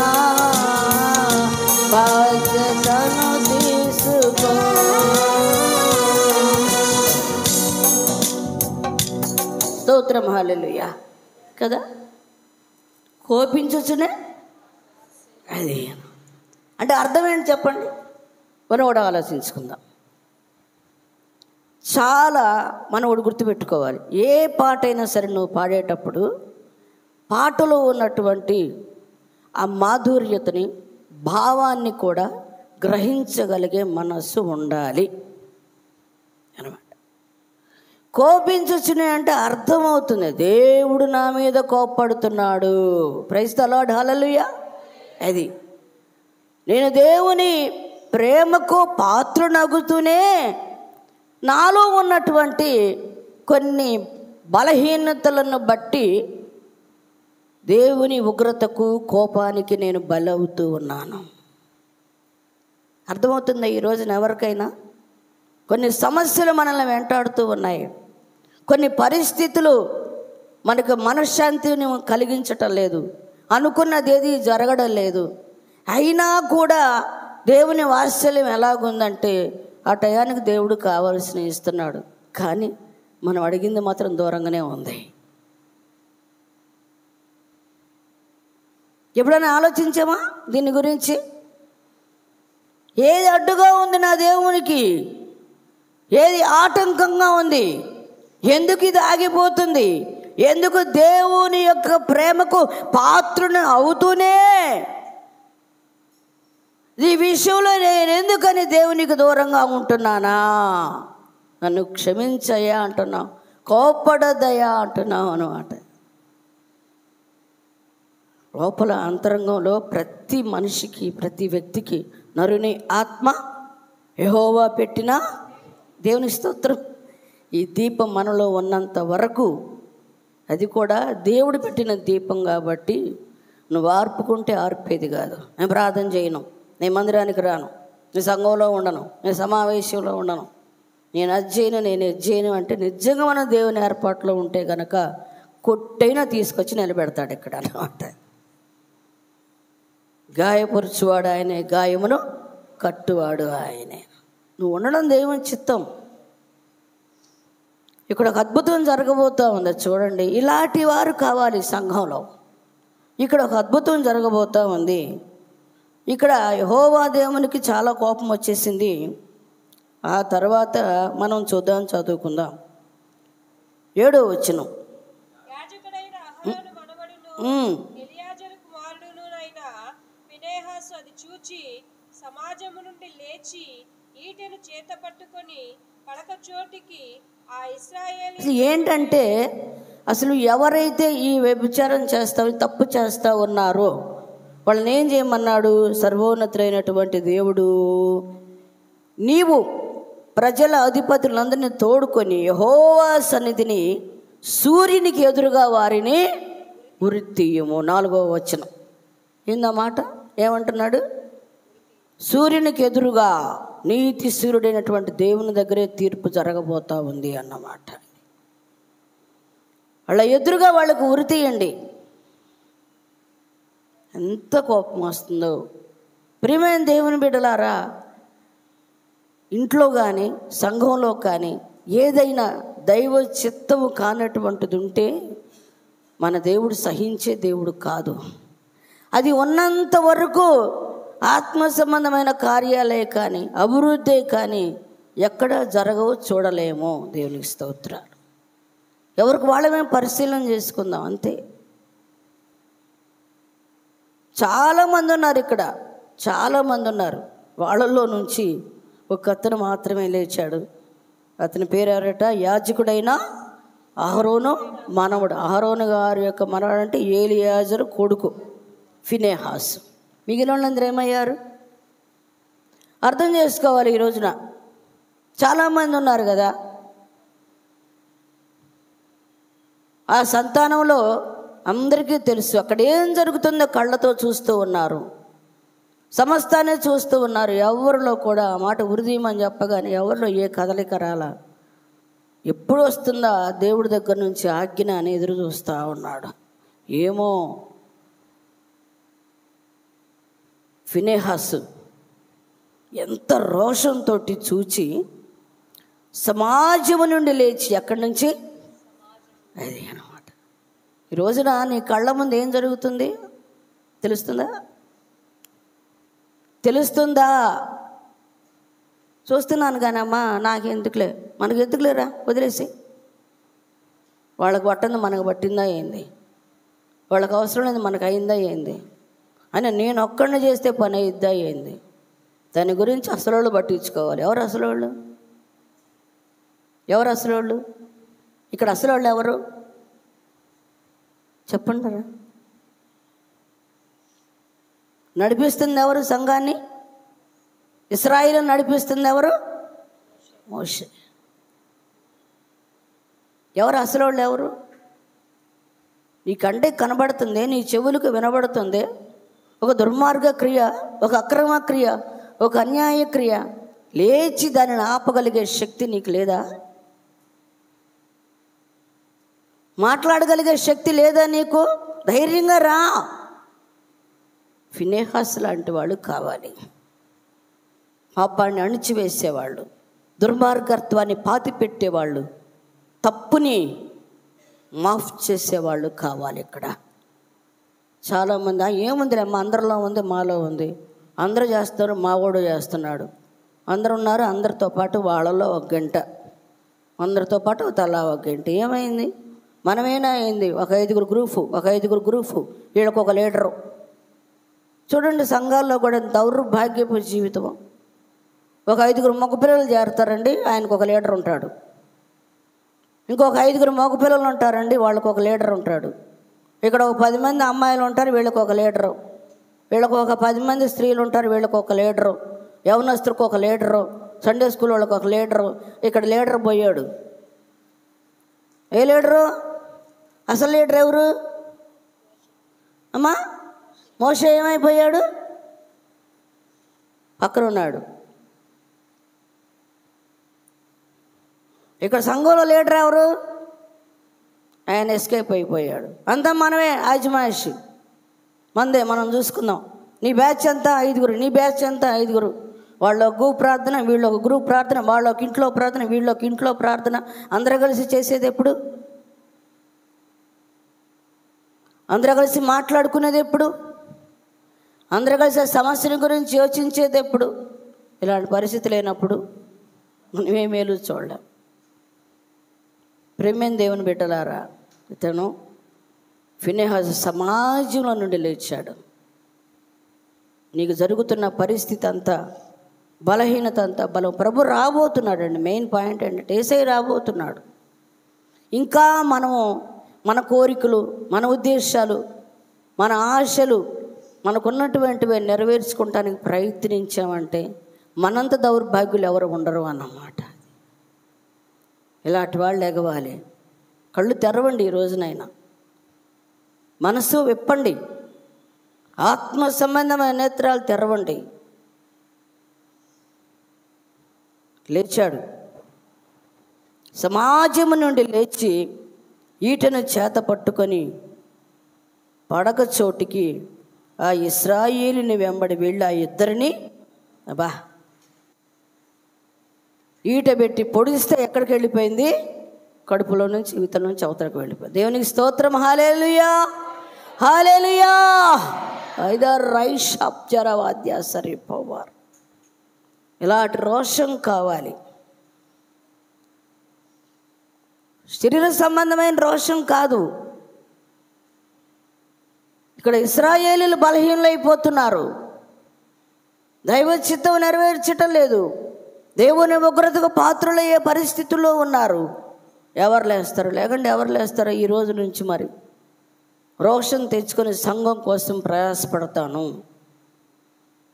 బాధ్యతను తీసుకో. స్తోత్రం, హల్లెలూయా. కదా, కోపించుచునే అది అంటే అర్థం ఏంటి చెప్పండి? మనం కూడా ఆలోచించుకుందాం. చాలా మనం ఒకటి గుర్తుపెట్టుకోవాలి. ఏ పాట అయినా సరే నువ్వు పాడేటప్పుడు పాటలో ఉన్నటువంటి ఆ మాధుర్యతని, భావాన్ని కూడా గ్రహించగలిగే మనస్సు ఉండాలి అన్నమాట. కోపించుచునే అంటే అర్థమవుతుంది, దేవుడు నా మీద కోప్పడుతున్నాడు. ప్రైజ్ ది లార్డ్, హల్లెలూయా. అది నేను దేవుని ప్రేమకు పాత్రనగుతూనే నాలో ఉన్నటువంటి కొన్ని బలహీనతలను బట్టి దేవుని ఉగ్రతకు, కోపానికి నేను బలవుతూ ఉన్నాను. అర్థమవుతుందా ఈ రోజున ఎవరికైనా? కొన్ని సమస్యలు మనల్ని వెంటాడుతూ ఉన్నాయి, కొన్ని పరిస్థితులు మనకు మనశ్శాంతిని కలిగించటం లేదు, అనుకున్నది ఏది జరగడం లేదు. అయినా కూడా దేవుని వాత్సల్యం ఎలాగుందంటే ఆ టయానికి దేవుడు కావాల్సిన ఇస్తున్నాడు, కానీ మనం అడిగింది మాత్రం దూరంగానే ఉంది. ఎప్పుడైనా ఆలోచించామా దీని గురించి? ఏది అడ్డుగా ఉంది నా దేవునికి? ఏది ఆటంకంగా ఉంది? ఎందుకు ఇది ఆగిపోతుంది? ఎందుకు దేవుని యొక్క ప్రేమకు పాత్రను అవుతూనే ఈ విషయంలో నేను ఎందుకని దేవునికి దూరంగా ఉంటున్నానా? నన్ను క్షమించయ్యా అంటున్నావు, కోప్పడదయ్యా అంటున్నావు అన్నమాట. లోపల అంతరంగంలో ప్రతి మనిషికి, ప్రతి వ్యక్తికి నరుని ఆత్మ యెహోవా పెట్టిన దేవుని స్తోత్రం. ఈ దీపం మనలో ఉన్నంత వరకు అది కూడా దేవుడు పెట్టిన దీపం కాబట్టి నువ్వు ఆర్పుకుంటే ఆర్పేది కాదు. నేను ప్రార్థన చేయను, నేను మందిరానికి రాను, నేను సంఘంలో ఉండను, నేను సమావేశంలో ఉండను, నేను అది చేయను, నేను ఇది చేయను అంటే నిజంగా మనం దేవుని ఏర్పాట్లో ఉంటే కనుక కొట్టైనా తీసుకొచ్చి నిలబెడతాడు ఇక్కడ అన్నమాట. గాయపరుచువాడు ఆయనే, గాయమును కట్టువాడు ఆయనే. నువ్వు ఉండడం దేవుని చిత్తం. ఇక్కడ ఒక అద్భుతం జరగబోతూ ఉంది చూడండి. ఇలాంటి వారు కావాలి సంఘంలో. ఇక్కడ ఒక అద్భుతం జరగబోతూ ఉంది. ఇక్కడ యెహోవా దేవునికి చాలా కోపం వచ్చేసింది. ఆ తర్వాత మనం చూద్దాం, చదువుకుందాం. 7వ వచనం. అది చూచి సమాజము నుండి లేచి ఈటెను చేత పట్టుకొని పడక చోటికి ఆ ఇశ్రాయేలు. ఏంటంటే అసలు ఎవరైతే ఈ వ్యభిచారం చేస్తా, తప్పు చేస్తా ఉన్నారో వాళ్ళని ఏం చేయమన్నాడు? సర్వోన్నతుడైనటువంటి దేవుడు, నీవు ప్రజల అధిపతులందరినీ తోడుకొని యెహోవా సన్నిధిని సూర్యునికి ఎదురుగా వారిని ఉరితీయము. 4వ వచనం ఏందన్నమాట? ఏమంటున్నాడు? సూర్యునికి ఎదురుగా నీతి సూర్యుడైనటువంటి దేవుని దగ్గరే తీర్పు జరగబోతా ఉంది అన్నమాట. వాళ్ళ ఎదురుగా వాళ్ళకు ఉరి తీయండి. ఎంత కోపం వస్తుందో ప్రియమైన దేవుని బిడ్డలారా. ఇంట్లో కానీ సంఘంలో కానీ ఏదైనా దైవ చిత్తము కానటువంటిది ఉంటే మన దేవుడు సహించే దేవుడు కాదు. అది ఉన్నంత వరకు ఆత్మ సంబంధమైన కార్యాలే కానీ అభివృద్ధి కానీ ఎక్కడ జరగవో చూడలేమో. దేవునికి స్తోత్రాలు. ఎవరికి వాళ్ళమే పరిశీలన చేసుకుందాం అంతే. చాలామంది ఉన్నారు ఇక్కడ, చాలామంది ఉన్నారు. వాళ్ళల్లో నుంచి ఒక అతను మాత్రమే లేచాడు. అతని పేరు ఎవరట? యాజకుడైన అహరోను మనవడు. అహరోను గారి యొక్క మనవడు అంటే ఏలియాజరు కొడుకు ఫినెహాసు. మిగిలిన వాళ్ళందరూ ఏమయ్యారు? అర్థం చేసుకోవాలి. ఈ రోజున చాలామంది ఉన్నారు కదా, ఆ సంతానంలో అందరికీ తెలుసు అక్కడ ఏం జరుగుతుందో కళ్ళతో చూస్తూ ఉన్నారు, సమస్తాన్ని చూస్తూ ఉన్నారు. ఎవరిలో కూడా ఆ మాట ఉరిదీయమని చెప్పగానే ఎవరిలో ఏ కదలిక రాలా. ఎప్పుడు వస్తుందా దేవుడి దగ్గర నుంచి ఆజ్ఞ అని ఎదురు చూస్తూ ఉన్నాడు. ఏమో ఫినెహాసు ఎంత రోషంతో చూచి సమాజము నుండి లేచి, ఎక్కడి నుంచి? అది అన్నమాట. ఈ రోజున నీ కళ్ళ ముందు ఏం జరుగుతుంది తెలుస్తుందా? తెలుస్తుందా? చూస్తున్నాను కానీ అమ్మా నాకెందుకులే, మనకు ఎందుకులేరా, వదిలేసి. వాళ్ళకి పట్టింది మనకు పట్టిందా ఏంది, వాళ్ళకి అవసరం లేదు మనకు అయిందా ఏంది అని నేను ఒక్కడిని చేస్తే పని అయిద్దా ఏంది, దాని గురించి అసలు పట్టించుకోవాలి. ఎవరు అసలు? ఎవరు అసలు? ఇక్కడ అసలు ఎవరు చెప్పండి. నడిపిస్తుంది ఎవరు సంఘాన్ని? ఇశ్రాయేలును నడిపిస్తుంది ఎవరు? మోషే. ఎవరు అసలు ఎవరు? నీ కంటికి కనబడుతుంది, నీ చెవులకు వినబడుతుంది. ఒక దుర్మార్గ క్రియ, ఒక అక్రమ క్రియ, ఒక అన్యాయ క్రియ, లేచి దానిని ఆపగలిగే శక్తి నీకు లేదా? మాట్లాడగలిగే శక్తి లేదా నీకు? ధైర్యంగా రా. ఫినెహాస్ లాంటి వాళ్ళు కావాలి. పాపాన్ని అణిచివేసేవాళ్ళు, దుర్మార్గత్వాన్ని పాతిపెట్టేవాళ్ళు, తప్పుని మాఫ్ చేసేవాళ్ళు కావాలి. ఇక్కడ చాలామంది ఏముందిలే అమ్మ, అందరిలో ఉంది, మాలో ఉంది, అందరూ చేస్తారు, మావాడు చేస్తున్నాడు, అందరు ఉన్నారు, అందరితో పాటు వాళ్ళలో ఒక గంట, అందరితో పాటు తలా ఒక గంట. ఏమైంది? మనమేనా అయింది? ఒక 5 గ్రూపు, వీళ్ళకి ఒక లీడరు. చూడండి సంఘాల్లో కూడా దౌర్భాగ్యపు జీవితం. ఒక 5 మగపిల్లలు చేరతారండి, ఆయనకు ఒక లీడర్ ఉంటాడు. ఇంకొక 5 మగపిల్లలు ఉంటారండి, వాళ్ళకు ఒక లీడర్ ఉంటాడు. ఇక్కడ ఒక 10 మంది అమ్మాయిలు ఉంటారు, వీళ్ళకి ఒక లీడరు. వీళ్ళకు ఒక 10 మంది స్త్రీలు ఉంటారు, వీళ్ళకి ఒక లీడరు. యవనస్తులకు ఒక లీడరు, సండే స్కూల్ వాళ్ళకి ఒక లీడరు. ఇక్కడ లీడర్ పోయాడు. ఏ లీడరు? అసలు లీడర్ ఎవరు అమ్మా? మోషే ఏమైపోయాడు? పక్కన ఉన్నాడు. ఇక్కడ సంఘంలో లీడర్ ఎవరు? ఆయన ఎస్కేప్ అయిపోయాడు. అంతా మనమే, ఆజమాయిషి మందే, మనం చూసుకుందాం. నీ బ్యాచ్ అంతా 5, నీ బ్యాచ్ అంతా 5. వాళ్ళ ఒక గ్రూప్ ప్రార్థన, వీళ్ళు ఒక గ్రూప్ ప్రార్థన, వాళ్ళ ఒక ఇంట్లో ప్రార్థన, వీళ్ళు ఒక ఇంట్లో ప్రార్థన. అందరూ కలిసి చేసేది ఎప్పుడు? అందరూ కలిసి మాట్లాడుకునేది ఎప్పుడు? అందరూ కలిసి సమస్యల గురించి యోచించేది ఎప్పుడు? ఇలాంటి పరిస్థితి లేనప్పుడు మనమే మేలు చూడలేం. ప్రేమైన దేవుని బిడ్డలారా, ఇతను ఫినెహాసు సమాజంలో నుండి లేచాడు. నీకు జరుగుతున్న పరిస్థితి అంతా, బలహీనత అంతా ప్రభు రాబోతున్నాడు అండి. మెయిన్ పాయింట్ ఏంటంటే యేసయ్య రాబోతున్నాడు. ఇంకా మనము మన కోరికలు, మన ఉద్దేశాలు, మన ఆశలు మనకున్నటువంటివి నెరవేర్చుకోవటానికి ప్రయత్నించామంటే మనంత దౌర్భాగ్యులు ఎవరు ఉండరు అన్నమాట. ఇలాంటి వాళ్ళు ఎగవాలి. కళ్ళు తెరవండి ఈ రోజునైనా, మనసు విప్పండి, ఆత్మ సంబంధమైన నేత్రాలు తెరవండి. లేచాడు. సమాజము నుండి లేచి ఈటను చేత పట్టుకొని పడక చోటికి ఆ ఇశ్రాయేలుని వెంబడి వెళ్ళి ఆ ఇద్దరిని ఈట పెట్టి పొడిస్తే ఎక్కడికి వెళ్ళిపోయింది? కడుపులో నుంచి ఇవతల నుంచి అవతలకు వెళ్ళిపోయి. దేవునికి స్తోత్రం. హల్లెలూయా, హల్లెలూయా. ఐదారు రైష్ అప్జరవాద్య సరిపోవారు. ఇలాంటి రోషం కావాలి. శరీర సంబంధమైన రోషం కాదు. ఇక్కడ ఇశ్రాయేలీయులు బలహీనులైపోతున్నారు. దైవ చిత్తం నెరవేర్చటం లేదు. దేవుని ఉగ్రతకు పాత్రులయ్యే పరిస్థితుల్లో ఉన్నారు. ఎవరు లేస్తారు? లేకండి ఎవరు లేస్తారో ఈ రోజు నుంచి మరి రోషం తెచ్చుకొని సంఘం కోసం ప్రయాసపడతాను.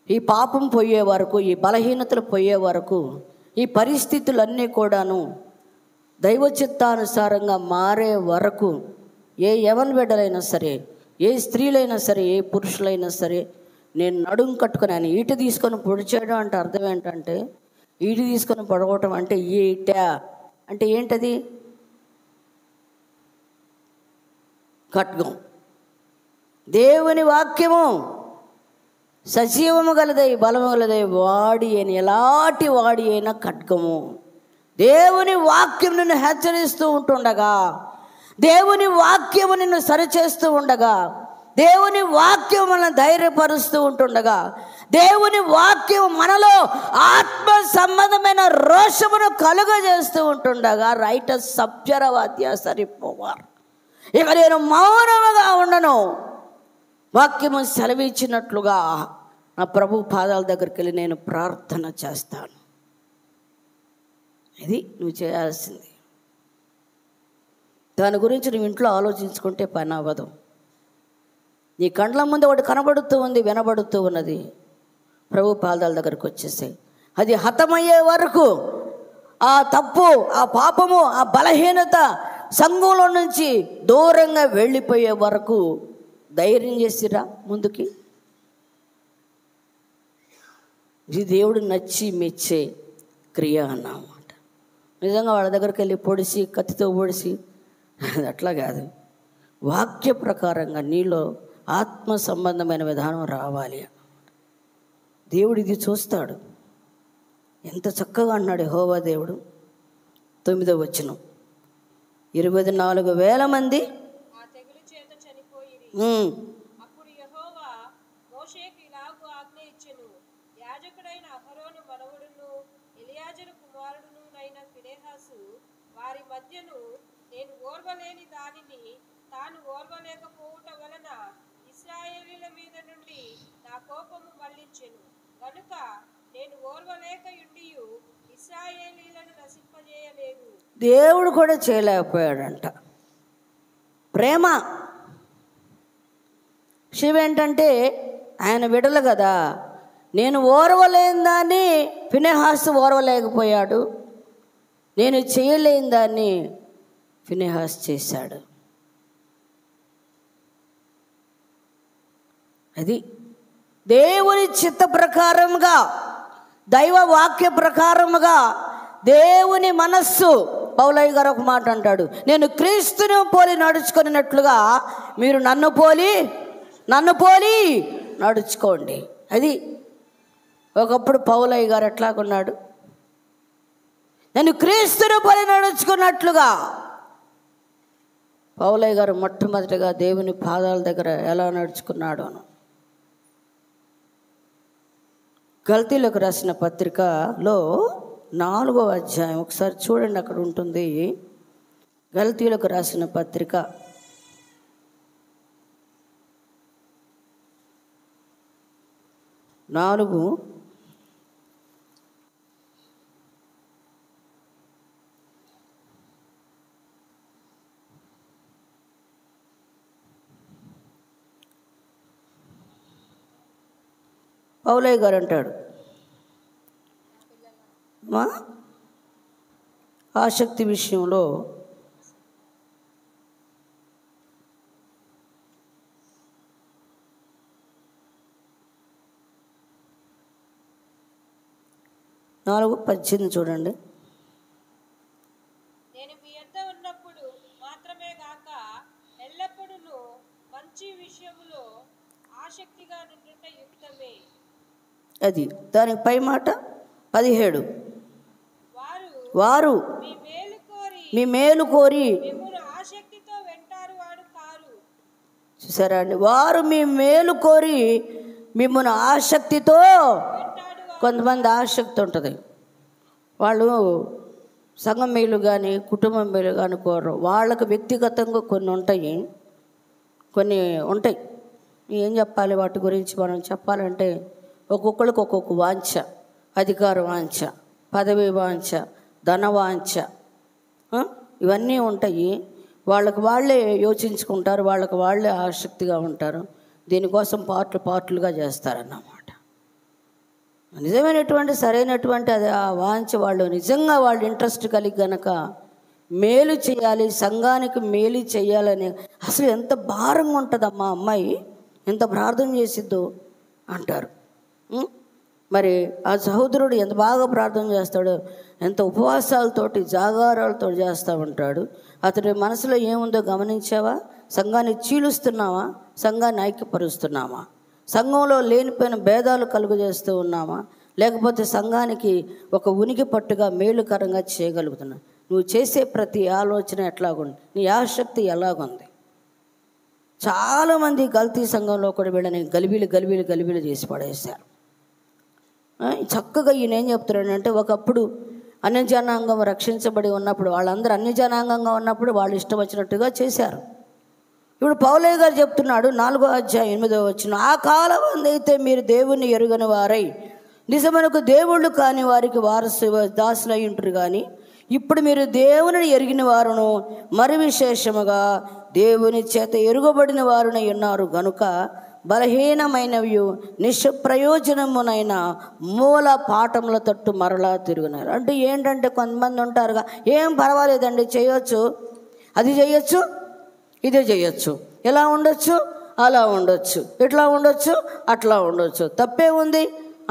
ఈ పాపం పోయే వరకు, ఈ బలహీనతలు పోయే వరకు, ఈ పరిస్థితులన్నీ కూడాను దైవ చిత్తానుసారంగా మారే వరకు ఏ యవన బిడ్డలైనా సరే, ఏ స్త్రీలైనా సరే, ఏ పురుషులైనా సరే నేను నడుం కట్టుకొని, ఆయన ఈట తీసుకొని పొడిచాడు అంటే అర్థం ఏంటంటే, ఈట తీసుకొని పొడవటం అంటే ఈట అంటే ఏంటది? ఖడ్గం. దేవుని వాక్యము సజీవము గలదై బలము గలదై వాడి అని, ఎలాంటి వాడి అయినా ఖడ్గము. దేవుని వాక్యం నిన్ను హెచ్చరిస్తూ ఉంటుండగా, దేవుని వాక్యము నిన్ను సరిచేస్తూ ఉండగా, దేవుని వాక్యం మనల్ని ధైర్యపరుస్తూ ఉంటుండగా, దేవుని వాక్యం మనలో ఆత్మ సంబంధమైన రోషమును కలుగజేస్తూ ఉంటుండగా, రైటర్స్ సబ్జరవాద్య సరిపోవారు. ఇక నేను మౌనముగా ఉండను. వాక్యము సెలవిచ్చినట్లుగా నా ప్రభు పాదాల దగ్గరికి వెళ్ళి నేను ప్రార్థన చేస్తాను. ఇది నువ్వు చేయాల్సింది. దాని గురించి నువ్వు ఇంట్లో ఆలోచించుకుంటే పని అవ్వదు. నీ కండ్ల ముందు ఒకటి కనబడుతూ ఉంది, వినబడుతూ ఉన్నది. ప్రభు పాదాల దగ్గరికి వచ్చేసాయి. అది హతమయ్యే వరకు ఆ తప్పు, ఆ పాపము, ఆ బలహీనత సంఘంలో నుంచి దూరంగా వెళ్ళిపోయే వరకు ధైర్యం చేసిరా ముందుకి. ఇది దేవుడు నచ్చి మెచ్చే క్రియ అన్నమాట. నిజంగా వాళ్ళ దగ్గరికి వెళ్ళి పొడిసి, కత్తితో పొడిసి అట్లా కాదు. వాక్య ప్రకారంగా నీలో ఆత్మ సంబంధమైన విధానం రావాలి. దేవుడు ఇది చూస్తాడు. ఎంత చక్కగా అన్నాడు యెహోవా దేవుడు. 9వ వచనం, 24,000 మంది ఆ తెగులు చేత చనిపోయిరి. అప్పుడు యెహోవా మోషేకు ఇలాగు ఆజ్ఞ ఇచ్చెను, యాజకుడైన అహరోను మనవడును ఎలియాజరు కుమారుడునైన ఫినెహాసు వారి మధ్యను నేను ఓర్వలేని దానిని తాను ఓర్వలేకపోవుట వలన ఇశ్రాయేలీయుల మీద నుండి నా కోపము మళ్లించెను గనుక నేను ఓర్వలేకయుండియు ఇశ్రాయేలీయులను నశింపజేయలేదు. దేవుడు కూడా చేయలేకపోయాడంట. ప్రేమ. శివ ఏంటంటే ఆయన విడలు కదా. నేను ఓర్వలేని దాన్ని ఫినెహాసు ఓర్వలేకపోయాడు, నేను చేయలేని దాన్ని ఫినెహాసు చేశాడు. అది దేవుని చిత్త ప్రకారముగా, దైవ వాక్య ప్రకారముగా, దేవుని మనస్సు. పౌలయ్య గారు ఒక మాట అంటాడు, నేను క్రీస్తును పోలి నడుచుకున్నట్లుగా మీరు నన్ను పోలి నడుచుకోండి. అది ఒకప్పుడు పౌలయ్య గారు ఎట్లాగున్నాడు, నేను క్రీస్తును పోలి నడుచుకున్నట్లుగా. పౌలయ్య గారు మొట్టమొదటిగా దేవుని పాదాల దగ్గర ఎలా నడుచుకున్నాడు అని గల్తీలకు రాసిన పత్రికలో 4వ అధ్యాయం ఒకసారి చూడండి, అక్కడ ఉంటుంది. గల్తీలకు రాసిన పత్రిక 4 పౌలయ్య గారు అంటాడు, మా ఆసక్తి విషయంలో నాలుగు 18 చూడండి. నేను మీ యొద్ద ఉన్నప్పుడు మాత్రమే గాక ఎల్లప్పుడూ మంచి విషయములో ఆసక్తిగా నుండుట యుక్తమే. అది దానికి పై మాట 17, వారు మీ మేలు కోరి మీ మేలు కోరి మిమ్మును ఆసక్తితో వెంటారు వాడు కారు. చూసారా అండి, వారు మీ మేలు కోరి మిమ్మల్ని ఆసక్తితో, కొంతమంది ఆసక్తి ఉంటుంది, వాళ్ళు సంఘం మేలు కానీ కుటుంబం మేలు కానీ కోరరు. వాళ్ళకు వ్యక్తిగతంగా కొన్ని ఉంటాయి. ఏం చెప్పాలి వాటి గురించి మనం చెప్పాలంటే, ఒక్కొక్కరికి ఒక్కొక్క వాంఛ, అధికార వాంఛ, పదవి వాంఛ, ధన వాంఛ, ఇవన్నీ ఉంటాయి. వాళ్ళకి వాళ్ళే యోచించుకుంటారు, వాళ్ళకి వాళ్ళే ఆసక్తిగా ఉంటారు. దీనికోసం పార్ట్లుగా చేస్తారన్నమాట. నిజమైనటువంటి సరైనటువంటి అది ఆ వాంఛ, వాళ్ళు నిజంగా వాళ్ళు ఇంట్రెస్ట్ కలిగి గనక మేలు చేయాలి, సంఘానికి మేలు చేయాలని, అసలు ఎంత భారంగా ఉంటుందమ్మా అమ్మాయి, ఎంత ప్రార్థన చేసిద్దో అంటారు. మరి ఆ సహోదరుడు ఎంత బాగా ప్రార్థన చేస్తాడో, ఎంత ఉపవాసాలతోటి జాగారాలతో చేస్తూ ఉంటాడు. అతడి మనసులో ఏముందో గమనించావా? సంఘాన్ని చీలుస్తున్నావా? సంఘాన్ని ఐక్యపరుస్తున్నామా? సంఘంలో లేనిపోయిన భేదాలు కలుగజేస్తూ ఉన్నామా? లేకపోతే సంఘానికి ఒక ఉనికి పట్టుగా మేలుకరంగా చేయగలుగుతున్నా? నువ్వు చేసే ప్రతి ఆలోచన ఎట్లాగుంది, నీ ఆసక్తి ఎలాగుంది? చాలామంది కల్తీ సంఘంలో కూడా వీళ్ళని గలిబిలి చేసి పడేశారు. చక్కగా ఈయన ఏం చెప్తున్నాడంటే, ఒకప్పుడు అన్యజనాంగం రక్షించబడి ఉన్నప్పుడు, వాళ్ళందరూ అన్యజనాంగంగా ఉన్నప్పుడు వాళ్ళు ఇష్టం వచ్చినట్టుగా చేశారు. ఇప్పుడు పౌలయ్య గారు చెప్తున్నాడు 4వ అధ్యాయం 8వ వచనం, ఆ కాలం అయితే మీరు దేవుణ్ణి ఎరుగని వారై నిజమునకు దేవుళ్ళు కాని వారికి వారసు దాసులై ఉంటారు. కానీ ఇప్పుడు మీరు దేవుని ఎరిగిన వారును, మరి విశేషముగా దేవుని చేత ఎరుగబడిన వారునై ఉన్నారు గనుక బలహీనమైనవి నిష్ప్రయోజనమునైన మూల పాఠముల తట్టు మరలా తిరుగున్నారు. అంటే ఏంటంటే, కొంతమంది ఉంటారుగా, ఏం పర్వాలేదండి, చేయొచ్చు, అది చేయొచ్చు, ఇదే చేయొచ్చు, ఇలా ఉండొచ్చు, అలా ఉండొచ్చు, ఇట్లా ఉండొచ్చు, అట్లా ఉండొచ్చు, తప్పే ఉంది,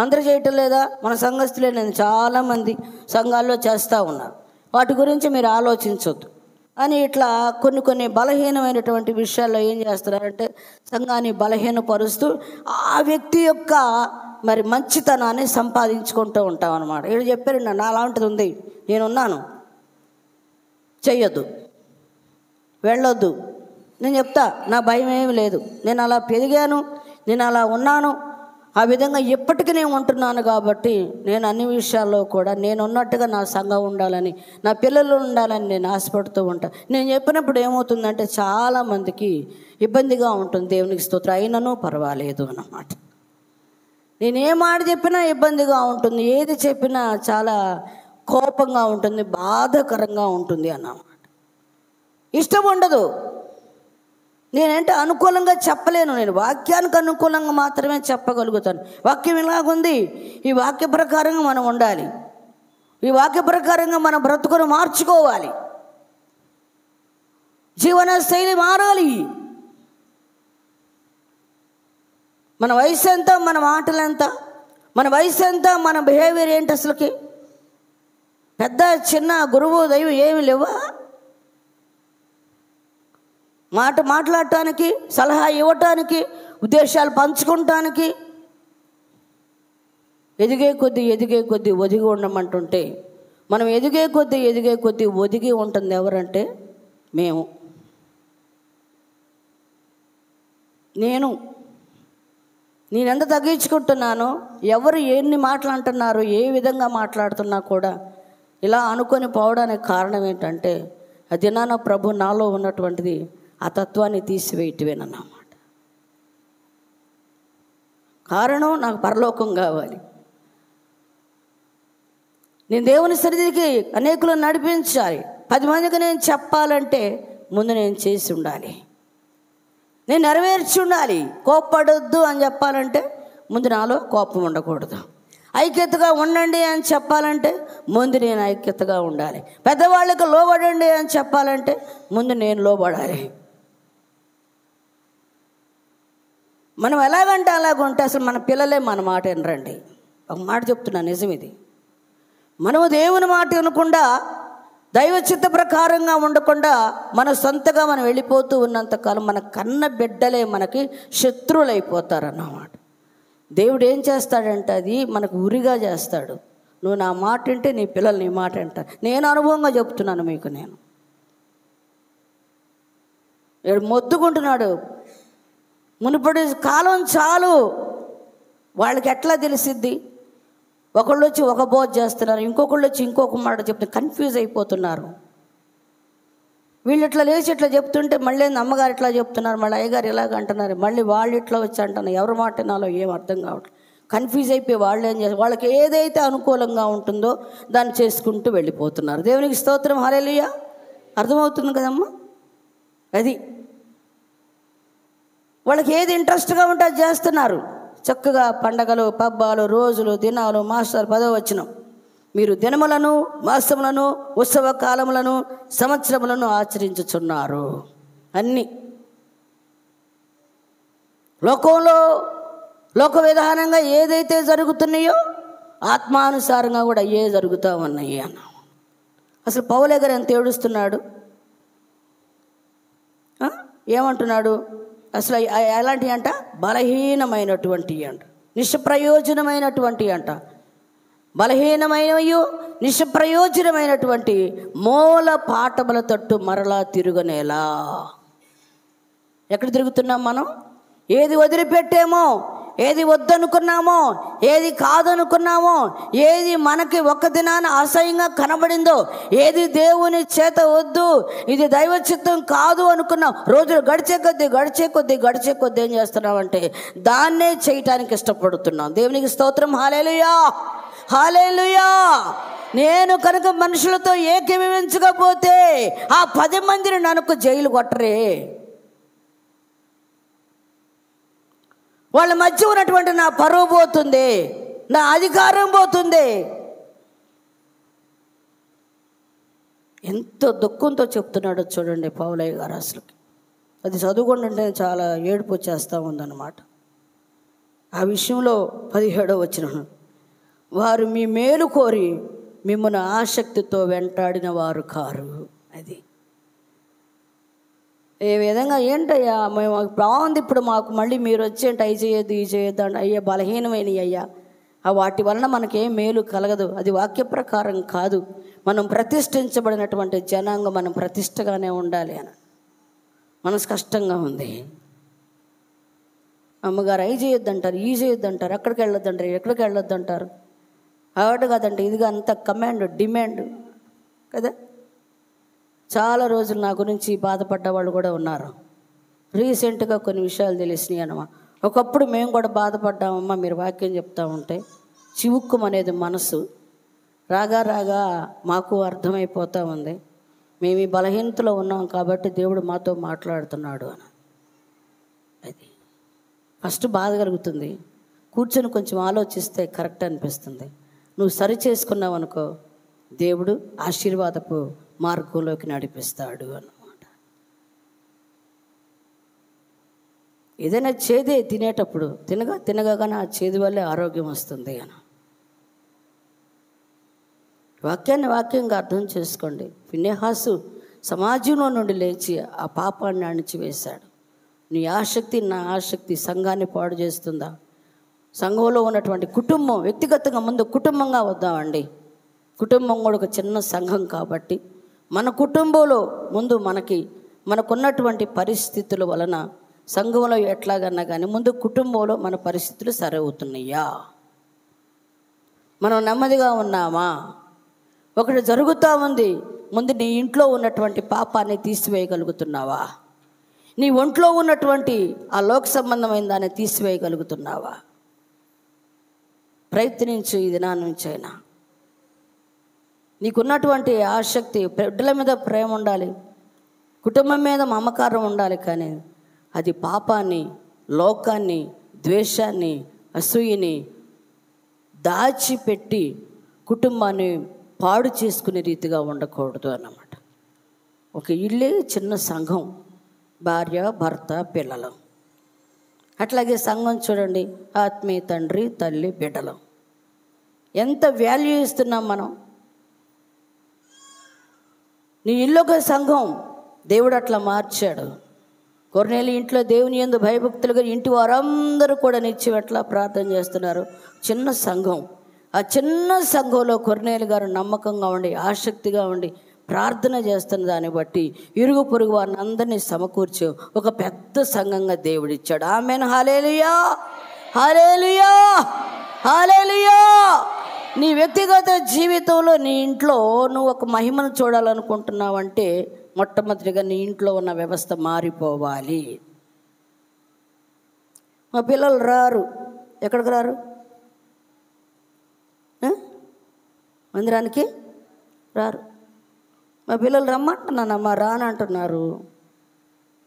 అందరూ చేయటం లేదా? మన సంఘస్థులే, నేను చాలామంది సంఘాల్లో చేస్తూ ఉన్నారు, వాటి గురించి మీరు ఆలోచించవద్దు అని ఇట్లా కొన్ని బలహీనమైనటువంటి విషయాల్లో ఏం చేస్తున్నారంటే, సంఘాన్ని బలహీనపరుస్తూ ఆ వ్యక్తి యొక్క మరి మంచితనాన్ని సంపాదించుకుంటూ ఉంటాం అన్నమాట. వీళ్ళు చెప్పారు, నా అలాంటిది ఉంది, నేనున్నాను, చెయ్యొద్దు, వెళ్ళొద్దు, నేను చెప్తా, నా భయం ఏమి లేదు, నేను అలా పెరిగాను, నేను అలా ఉన్నాను, ఆ విధంగా ఎప్పటికీ నేను ఉంటున్నాను. కాబట్టి నేను అన్ని విషయాల్లో కూడా నేను ఉన్నట్టుగా నా సంఘం ఉండాలని, నా పిల్లలు ఉండాలని నేను ఆశపడుతూ ఉంటాను. నేను చెప్పినప్పుడు ఏమవుతుందంటే, చాలామందికి ఇబ్బందిగా ఉంటుంది. దేవునికి స్తోత్రం, అయినను పర్వాలేదు అన్నమాట. నేనే మాట చెప్పినా ఇబ్బందిగా ఉంటుంది, ఏది చెప్పినా చాలా కోపంగా ఉంటుంది, బాధాకరంగా ఉంటుంది అన్నమాట. ఇష్టం ఉండదు. నేనంటే అనుకూలంగా చెప్పలేను, నేను వాక్యానికి అనుకూలంగా మాత్రమే చెప్పగలుగుతాను. వాక్యం ఇలాగుంది, ఈ వాక్య ప్రకారంగా మనం ఉండాలి, ఈ వాక్య ప్రకారంగా మన బ్రతుకును మార్చుకోవాలి, జీవన శైలి మారాలి. మన వయసు ఎంత, మన మాటలు ఎంత, మన వయసు ఎంత, మన బిహేవియర్ ఏంటి, అసలుకి పెద్ద చిన్న గురువు దైవం ఏమి లేవా? మాట్లాడటానికి, సలహా ఇవ్వటానికి, ఉద్దేశాలు పంచుకుంటానికి, ఎదిగే కొద్దీ ఒదిగి ఉండమంటుంటే, మనం ఎదిగే కొద్దీ ఒదిగి ఉంటుంది ఎవరంటే మేము. నేనెంత తగ్గించుకుంటున్నానో, ఎవరు ఎన్ని మాటలు అంటున్నారో, ఏ విధంగా మాట్లాడుతున్నా కూడా ఇలా అనుకొని పోవడానికి కారణం ఏంటంటే, అది నా ప్రభు నాలో ఉన్నటువంటిది ఆ తత్వాన్ని తీసివేయటమేనన్నమాట. కారణం, నాకు పరలోకం కావాలి, నేను దేవుని సన్నిధికి అనేకులను నడిపించాలి, 10 మందికి నేను చెప్పాలంటే ముందు నేను చేసి ఉండాలి, నేను నెరవేర్చి ఉండాలి. కోప్పడొద్దు అని చెప్పాలంటే ముందు నాలో కోపం ఉండకూడదు. ఐక్యతగా ఉండండి అని చెప్పాలంటే ముందు నేను ఐక్యతగా ఉండాలి. పెద్దవాళ్ళకి లోబడండి అని చెప్పాలంటే ముందు నేను లోబడాలి. మనం ఎలాగంటే అలాగుంటే అసలు మన పిల్లలే మన మాట వినరండి. ఒక మాట చెప్తున్నా, నిజం ఇది. మనము దేవుని మాట వినకుండా, దైవ చిత్త ప్రకారంగా ఉండకుండా, మన సొంతగా మనం వెళ్ళిపోతూ ఉన్నంతకాలం మన కన్న బిడ్డలే మనకి శత్రువులైపోతారన్నమాట. దేవుడు ఏం చేస్తాడంటే, అది మనకు ఉరిగా చేస్తాడు. నువ్వు నా మాట వింటే నీ పిల్లలు నీ మాట వింటారు. నేను అనుభవంగా చెప్తున్నాను మీకు. నేను వీడు మొత్తుకుంటున్నాడు. మునుపటి కాలం చాలు. వాళ్ళకి ఎట్లా తెలిసిద్ది? ఒకళ్ళు వచ్చి ఒక బోధ చేస్తున్నారు, ఇంకొకళ్ళు వచ్చి ఇంకొక మాట చెప్తున్నారు, కన్ఫ్యూజ్ అయిపోతున్నారు. వీళ్ళు ఇట్లా లేచి ఇట్లా చెప్తుంటే మళ్ళీ అమ్మగారు ఇట్లా చెప్తున్నారు, మళ్ళీ అయ్యగారు ఇలాగ అంటున్నారు, మళ్ళీ వాళ్ళు ఇట్లా వచ్చి అంటున్నారు. ఎవరి మాట నాలో ఏం అర్థం కావట్లేదు. కన్ఫ్యూజ్ అయిపోయి వాళ్ళు ఏం చేస్తారు, వాళ్ళకి ఏదైతే అనుకూలంగా ఉంటుందో దాన్ని చేసుకుంటూ వెళ్ళిపోతున్నారు. దేవునికి స్తోత్రం, హల్లెలూయా. అర్థమవుతుంది కదమ్మా? అది వాళ్ళకి ఏది ఇంట్రెస్ట్గా ఉంటే అది చేస్తున్నారు. చక్కగా పండగలు, పబ్బాలు, రోజులు, దినాలు, మాసాలు, 10వ వచనం, మీరు దినములను, మాసములను, ఉత్సవ కాలములను, సంవత్సరములను ఆచరించుచున్నారు. అన్నీ లోకంలో లోక విధానంగా ఏదైతే జరుగుతున్నాయో ఆత్మానుసారంగా కూడా ఏ జరుగుతూ ఉన్నాయి అన్న. అసలు పౌలు గారు ఎంత ఏడుస్తున్నాడు, ఏమంటున్నాడు? అసలు ఎలాంటివి అంట? బలహీనమైనటువంటి అంట, నిష్ప్రయోజనమైనటువంటి అంట. బలహీనమైనవి, నిష్ప్రయోజనమైనటువంటి మూల పాఠముల తట్టు మరలా తిరుగనేలా. ఎక్కడ తిరుగుతున్నాం మనం? ఏది వదిలిపెట్టామో, ఏది వద్దనుకున్నామో, ఏది కాదనుకున్నామో, ఏది మనకి ఒక్క దినాన అసహ్యంగా కనబడిందో, ఏది దేవుని చేత వద్దు, ఇది దైవ చిత్తం కాదు అనుకున్నాం, రోజులు గడిచే కొద్దీ ఏం చేస్తున్నామంటే దాన్నే చేయటానికి ఇష్టపడుతున్నాం. దేవునికి స్తోత్రం, హల్లెలూయా, హల్లెలూయా. నేను కనుక మనుషులతో ఏకీభవించకపోతే ఆ 10 మందిని నన్ను జైలు కొట్టరే. వాళ్ళ మధ్య ఉన్నటువంటి నా పరువు పోతుంది, నా అధికారం పోతుంది. ఎంతో దుఃఖంతో చెప్తున్నాడో చూడండి పౌలయ్య గారు. అసలుకి అది చదువుకుంటుంటే చాలా ఏడుపు వచ్చేస్తూ ఉందన్నమాట. ఆ విషయంలో 17వ వచనం, వారు మీ మేలు కోరి మిమ్మల్ని ఆసక్తితో వెంటాడిన వారు కారు. అది ఏ విధంగా ఏంటయ్యా మేము బాగుంది, ఇప్పుడు మాకు మళ్ళీ మీరు వచ్చేంటి అవి చేయొద్దు ఇవి చేయొద్దు అంటే, అయ్యా బలహీనమైనవి అయ్యా, ఆ వాటి వలన మనకేం మేలు కలగదు, అది వాక్య ప్రకారం కాదు. మనం ప్రతిష్ఠించబడినటువంటి జనాంగం, మనం ప్రతిష్టగానే ఉండాలి అని మనసు కష్టంగా ఉంది. అమ్మగారు అవి చేయొద్దంటారు, ఇవి చేయొద్దంటారు, అక్కడికి వెళ్ళొద్దంటారు, ఎక్కడికి వెళ్ళొద్దంటారు. అవాడు కాదంటే ఇదిగా అంత కమాండ్, డిమాండ్ కదా. చాలా రోజులు నా గురించి బాధపడ్డ వాళ్ళు కూడా ఉన్నారు. రీసెంట్గా కొన్ని విషయాలు తెలిసినాయి అన్నమా. ఒకప్పుడు మేము కూడా బాధపడ్డామమ్మా, మీరు వాక్యం చెప్తా ఉంటే చివుక్కుమనేది మనసు. రాగా రాగా మాకు అర్థమైపోతూ ఉంది, మేము ఈ బలహీనతలో ఉన్నాం కాబట్టి దేవుడు మాతో మాట్లాడుతున్నాడు అని. అది ఫస్ట్ బాధ కలుగుతుంది, కూర్చొని కొంచెం ఆలోచిస్తే కరెక్ట్ అనిపిస్తుంది. నువ్వు సరి చేసుకున్నావు అనుకో, దేవుడు ఆశీర్వాదపు మార్గంలోకి నడిపిస్తాడు అన్నమాట. ఏదైనా చేదే తినేటప్పుడు తినగానే ఆ చేదు వల్లే ఆరోగ్యం వస్తుంది అని. వాక్యంగా అర్థం చేసుకోండి. ఫినెహాసు సమాజంలో నుండి లేచి ఆ పాపాన్ని అణిచివేశాడు. నీ ఆసక్తి నా ఆసక్తి సంఘాన్ని పాడు చేస్తుందా? సంఘంలో ఉన్నటువంటి కుటుంబం, వ్యక్తిగతంగా ముందు కుటుంబంగా వద్దామండి. కుటుంబం కూడా ఒక చిన్న సంఘం కాబట్టి మన కుటుంబంలో ముందు మనకున్నటువంటి పరిస్థితుల వలన సంఘంలో ఎట్లాగన్నా కానీ ముందు కుటుంబంలో మన పరిస్థితులు సరవుతున్నాయా? మనం నెమ్మదిగా ఉన్నామా? ఒకటి జరుగుతూ ఉంది, ముందు నీ ఇంట్లో ఉన్నటువంటి పాపాన్ని తీసివేయగలుగుతున్నావా? నీ ఒంట్లో ఉన్నటువంటి ఆ లోక సంబంధమైన దాన్ని తీసివేయగలుగుతున్నావా? ప్రయత్నించు ఈ దినా నుంచైనా. నీకున్నటువంటి ఆసక్తి, బిడ్డల మీద ప్రేమ ఉండాలి, కుటుంబం మీద మమకారం ఉండాలి, కానీ అది పాపాన్ని, లోకాన్ని, ద్వేషాన్ని, అసూయని దాచిపెట్టి కుటుంబాన్ని పాడు చేసుకునే రీతిగా ఉండకూడదు అన్నమాట. ఒక ఇల్లే చిన్న సంఘం, భార్య, భర్త, పిల్లలు. అట్లాగే సంఘం చూడండి, ఆత్మీయ తండ్రి, తల్లి, బిడ్డలు. ఎంత వాల్యూ ఇస్తున్నాం మనం. నీ ఇల్లు ఒక సంఘం, దేవుడు అట్లా మార్చాడు. కొర్నేలి ఇంట్లో దేవుని యందు భయభక్తులుగా ఇంటి వారందరూ కూడా నిత్యం ఎట్లా ప్రార్థన చేస్తున్నారు. చిన్న సంఘం, ఆ చిన్న సంఘంలో కొర్నేలి గారు నమ్మకంగా ఉండి, ఆసక్తిగా ఉండి, ప్రార్థన చేస్తున్న దాన్ని బట్టి ఇరుగు పొరుగు వారిని అందరినీ సమకూర్చి ఒక పెద్ద సంఘంగా దేవుడిచ్చాడు. ఆమేన్. హల్లెలూయా, హల్లెలూయా, హల్లెలూయా. నీ వ్యక్తిగత జీవితంలో నీ ఇంట్లో నువ్వు ఒక మహిమను చూడాలనుకుంటున్నావంటే మొట్టమొదటిగా నీ ఇంట్లో ఉన్న వ్యవస్థ మారిపోవాలి. మా పిల్లలు రారు. ఎక్కడికి రారు? మందిరానికి రారు. మా పిల్లలు రమ్మంటున్నానమ్మా రానంటున్నారు,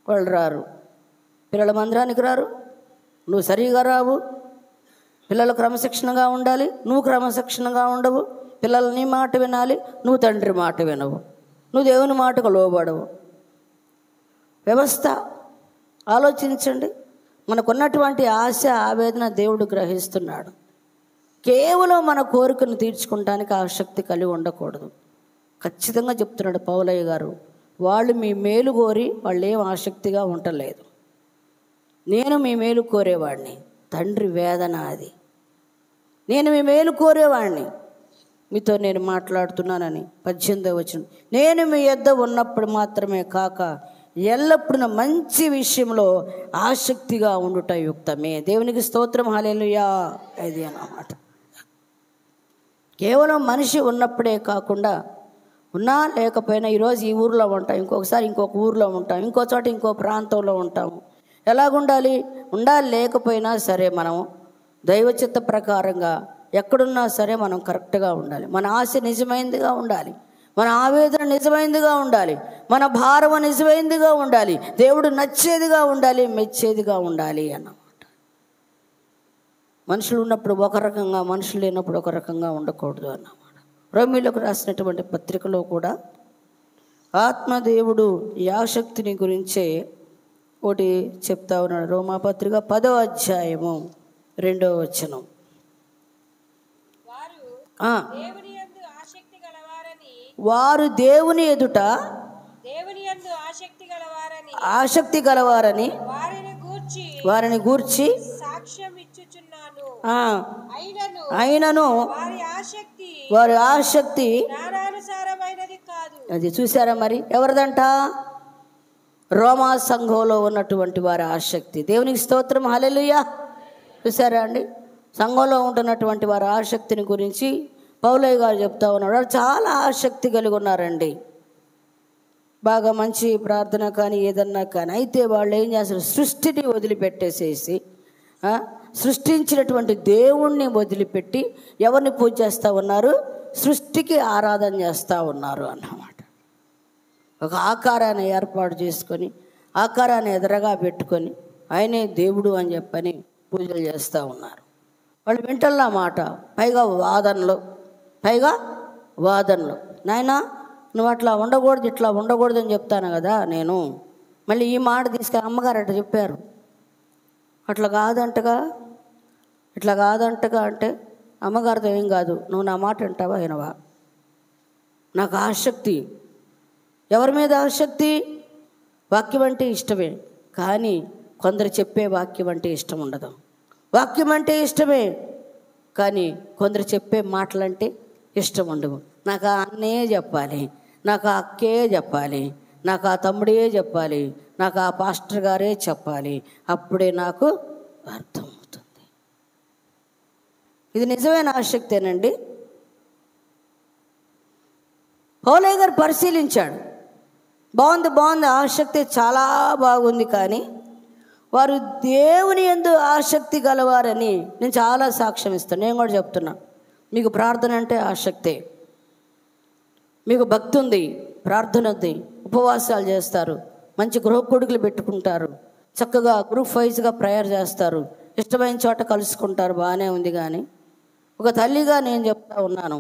వాళ్ళు రారు. పిల్లల మందిరానికి రారు, నువ్వు సరిగా రావు. పిల్లలు క్రమశిక్షణగా ఉండాలి, నువ్వు క్రమశిక్షణగా ఉండవు. పిల్లలు నీ మాట వినాలి, నువ్వు తండ్రి మాట వినవు. నువ్వు దేవుని మాటకు లోబడవు. వ్యవస్థ ఆలోచించండి. మనకున్నటువంటి ఆశ ఆవేదన దేవుడు గ్రహిస్తున్నాడు. కేవలం మన కోరికను తీర్చుకోవడానికి ఆసక్తి కలిగి ఉండకూడదు. ఖచ్చితంగా చెప్తున్నాడు పౌలయ్య గారు, వాళ్ళు మీ మేలు కోరి వాళ్ళు ఏం ఆసక్తిగా ఉండలేదు. నేను మీ మేలు కోరేవాడిని, తండ్రి వేదన అది. నేను మీ మేలు కోరేవాడిని, మీతో నేను మాట్లాడుతున్నానని 18వ వచనం. నేను మీ యొద్ద ఉన్నప్పుడు మాత్రమే కాక ఎల్లప్పుడూ మంచి విషయంలో ఆసక్తిగా ఉండుట యుక్తమే. దేవునికి స్తోత్రం, హల్లెలూయా. ఇది అన్నమాట. కేవలం మనిషి ఉన్నప్పుడే కాకుండా ఉన్నా లేకపోయినా ఈరోజు ఈ ఊరిలో ఉంటాం, ఇంకొకసారి ఇంకొక ఊరిలో ఉంటాం, ఇంకో చోట ఇంకో ప్రాంతంలో ఉంటాము. ఎలాగుండాలి? ఉండాలి. లేకపోయినా సరే మనం దైవచిత్త ప్రకారంగా ఎక్కడున్నా సరే మనం కరెక్ట్గా ఉండాలి. మన ఆశ నిజమైందిగా ఉండాలి, మన ఆవేదన నిజమైందిగా ఉండాలి, మన భారం నిజమైందిగా ఉండాలి, దేవుడు నచ్చేదిగా ఉండాలి, మెచ్చేదిగా ఉండాలి అన్నమాట. మనుషులు ఉన్నప్పుడు ఒక రకంగా, మనుషులు లేనప్పుడు ఒక రకంగా ఉండకూడదు అన్నమాట. రోమీయులకు రాసినటువంటి పత్రికలో కూడా ఆత్మదేవుడు ఈ ఆసక్తిని గురించే ఒకటి చెప్తా ఉన్నాడు. రోమాపత్రిక 10వ అధ్యాయము 2వ వచనం. వారు దేవుని ఎదుట ఆసక్తి గలవారని వారిని గూర్చి అయినను వారి ఆసక్తి అది చూసారా? మరి ఎవరిదంట? రోమా సంఘంలో ఉన్నటువంటి వారి ఆసక్తి. దేవునికి స్తోత్రం, హల్లెలూయా. చూసారా అండి? సంఘంలో ఉంటున్నటువంటి వారి ఆసక్తిని గురించి పౌలయ్య గారు చెప్తా ఉన్నాడు. వారు చాలా ఆసక్తి కలిగి ఉన్నారండి, బాగా మంచి ప్రార్థన కానీ ఏదన్నా కానీ. అయితే వాళ్ళు ఏం చేస్తారు? సృష్టిని వదిలిపెట్టేసేసి సృష్టించినటువంటి దేవుణ్ణి వదిలిపెట్టి ఎవరిని పూజ చేస్తూ ఉన్నారు? సృష్టికి ఆరాధన చేస్తూ ఉన్నారు అన్నమాట. ఒక ఆకారాన్ని ఏర్పాటు చేసుకొని, ఆకారాన్ని ఎదురుగా పెట్టుకొని ఆయనే దేవుడు అని చెప్పని పూజలు చేస్తూ ఉన్నారు. వాళ్ళు వింటల్లా మాట, పైగా వాదనలు. నాయనా నువ్వు అట్లా ఉండకూడదు, ఇట్లా ఉండకూడదు అని చెప్తాను కదా నేను. మళ్ళీ ఈ మాట తీసుకొని అమ్మగారు అట్లా చెప్పారు, అట్లా కాదంటగా, ఇట్లా కాదంటగా అంటే అమ్మగారితో ఏం కాదు, నువ్వు నా మాట వింటావా వినవా? నాకు ఆసక్తి. ఎవరి మీద ఆసక్తి? వాక్యం అంటే ఇష్టమే, కానీ కొందరు చెప్పే వాక్యం అంటే ఇష్టం ఉండదు. వాక్యం అంటే ఇష్టమే, కానీ కొందరు చెప్పే మాటలంటే ఇష్టం ఉండవు. నాకు ఆ అన్నే చెప్పాలి, నాకు ఆ అక్కే చెప్పాలి, నాకు ఆ తమ్ముడే చెప్పాలి, నాకు ఆ పాస్టర్ గారే చెప్పాలి, అప్పుడే నాకు అర్థమవుతుంది. ఇది నిజమైన ఆసక్తేనండి. పౌలయ్య గారు పరిశీలించాడు. బాగుంది, ఆసక్తి చాలా బాగుంది, కానీ వారు దేవుని యందు ఆసక్తి గలవారని నేను చాలా సాక్ష్యం ఇస్తాను. నేను కూడా చెప్తున్నా, మీకు ప్రార్థన అంటే ఆసక్తే, మీకు భక్తి ఉంది, ప్రార్థన ఉంది, ఉపవాసాలు చేస్తారు, మంచి గృహ కొడుకులు పెట్టుకుంటారు, చక్కగా గ్రూప్ వైజ్గా ప్రేయర్ చేస్తారు, ఇష్టమైన చోట కలుసుకుంటారు, బాగానే ఉంది. కానీ ఒక తల్లిగా నేను చెప్తా ఉన్నాను,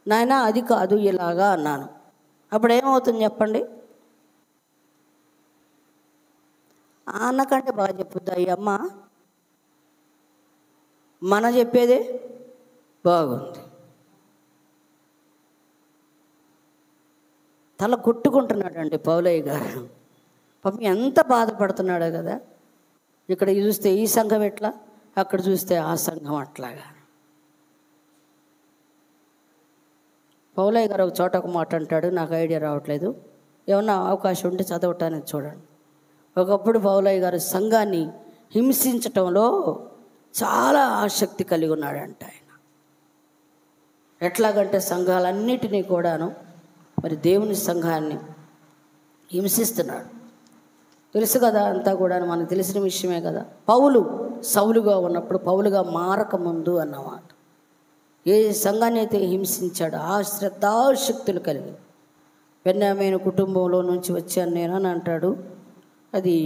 నాయనా అది కాదు ఇలాగా అన్నాను. అప్పుడు ఏమవుతుంది చెప్పండి? అన్నకంటే బాగా చెప్పుద్ది ఈ అమ్మ, మన చెప్పేదే బాగుంది. తల కొట్టుకుంటున్నాడండి పౌలయ్య గారు. పాపం ఎంత బాధపడుతున్నాడో కదా. ఇక్కడ చూస్తే ఈ సంఘం ఎట్లా, అక్కడ చూస్తే ఆ సంఘం అట్లాగా. పౌలయ్య గారు ఒక చోట ఒక మాట అంటాడు, నాకు ఐడియా రావట్లేదు, ఏమన్నా అవకాశం ఉంటే చదవటానికి చూడండి. ఒకప్పుడు పౌలయ్య గారు సంఘాన్ని హింసించటంలో చాలా ఆసక్తి కలిగి ఉన్నాడంట. ఆయన ఎట్లాగంటే సంఘాలన్నిటినీ కూడాను మరి దేవుని సంఘాన్ని హింసిస్తున్నాడు. తెలుసు కదా, అంతా కూడా మనకు తెలిసిన విషయమే కదా. పౌలు సౌలుగా ఉన్నప్పుడు, పౌలుగా మారకముందు అన్నమాట, ఏ సంఘాన్ని అయితే హింసించాడో ఆ శ్రద్ధాశక్తులు కలిగి, బెన్యామీను కుటుంబంలో నుంచి వచ్చాను నేను అని అంటాడు. అది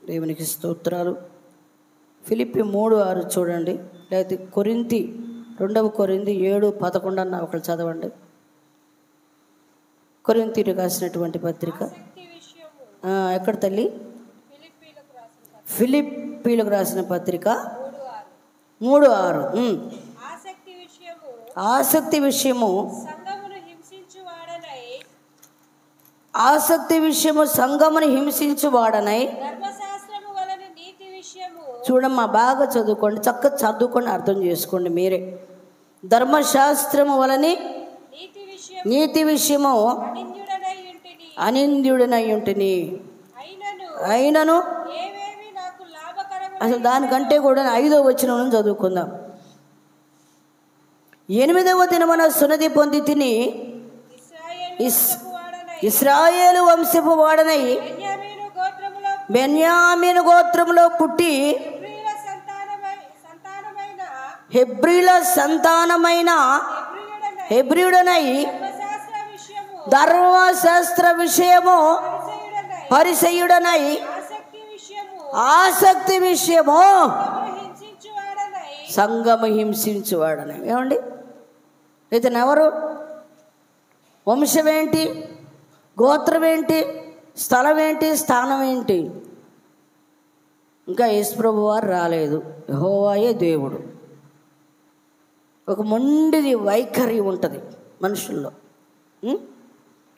దేవునికి స్తోత్రాలు. ఫిలిప్పి 3:6 చూడండి, లేకపోతే కొరింథీ 2 కొరింథీ 7:11 అన్న ఒకళ్ళు చదవండి. కొరింథీయులకు రాసినటువంటి పత్రిక ఎక్కడ తల్లి? ఫిలిప్పీలకు రాసిన పత్రిక 3:6. ఆసక్తి విషయము సంఘమును హింసించువాడనై. చూడమ్మా, బాగా చదువుకోండి, చక్కగా చదువుకొని అర్థం చేసుకోండి మీరే. ధర్మశాస్త్రము వలని నీతి విషయము అనింద్యుడనై ఉంటిని. అయినను అసలు దానికంటే కూడా 5వ వచనం చదువుకుందాం. 8వ దినమున సున్నతి పొంది తిని ఇశ్రాయేలు వంశపు వాడనై బెన్యామీను గోత్రములో పుట్టి హెబ్రీల సంతానమైన హెబ్రీయుడనై ధర్మశాస్త్ర విషయము పరిసయ్యుడనై ఆసక్తి విషయము సంఘము హింసించువాడని. ఏమండి, ఇతను ఎవరు? వంశం ఏంటి? గోత్రం ఏంటి? స్థలం ఏంటి? స్థానం ఏంటి? ఇంకా యేసుప్రభు వారు రాలేదు. యెహోవాయే దేవుడు. ఒక మొండిది వైఖరి ఉంటుంది మనుషుల్లో.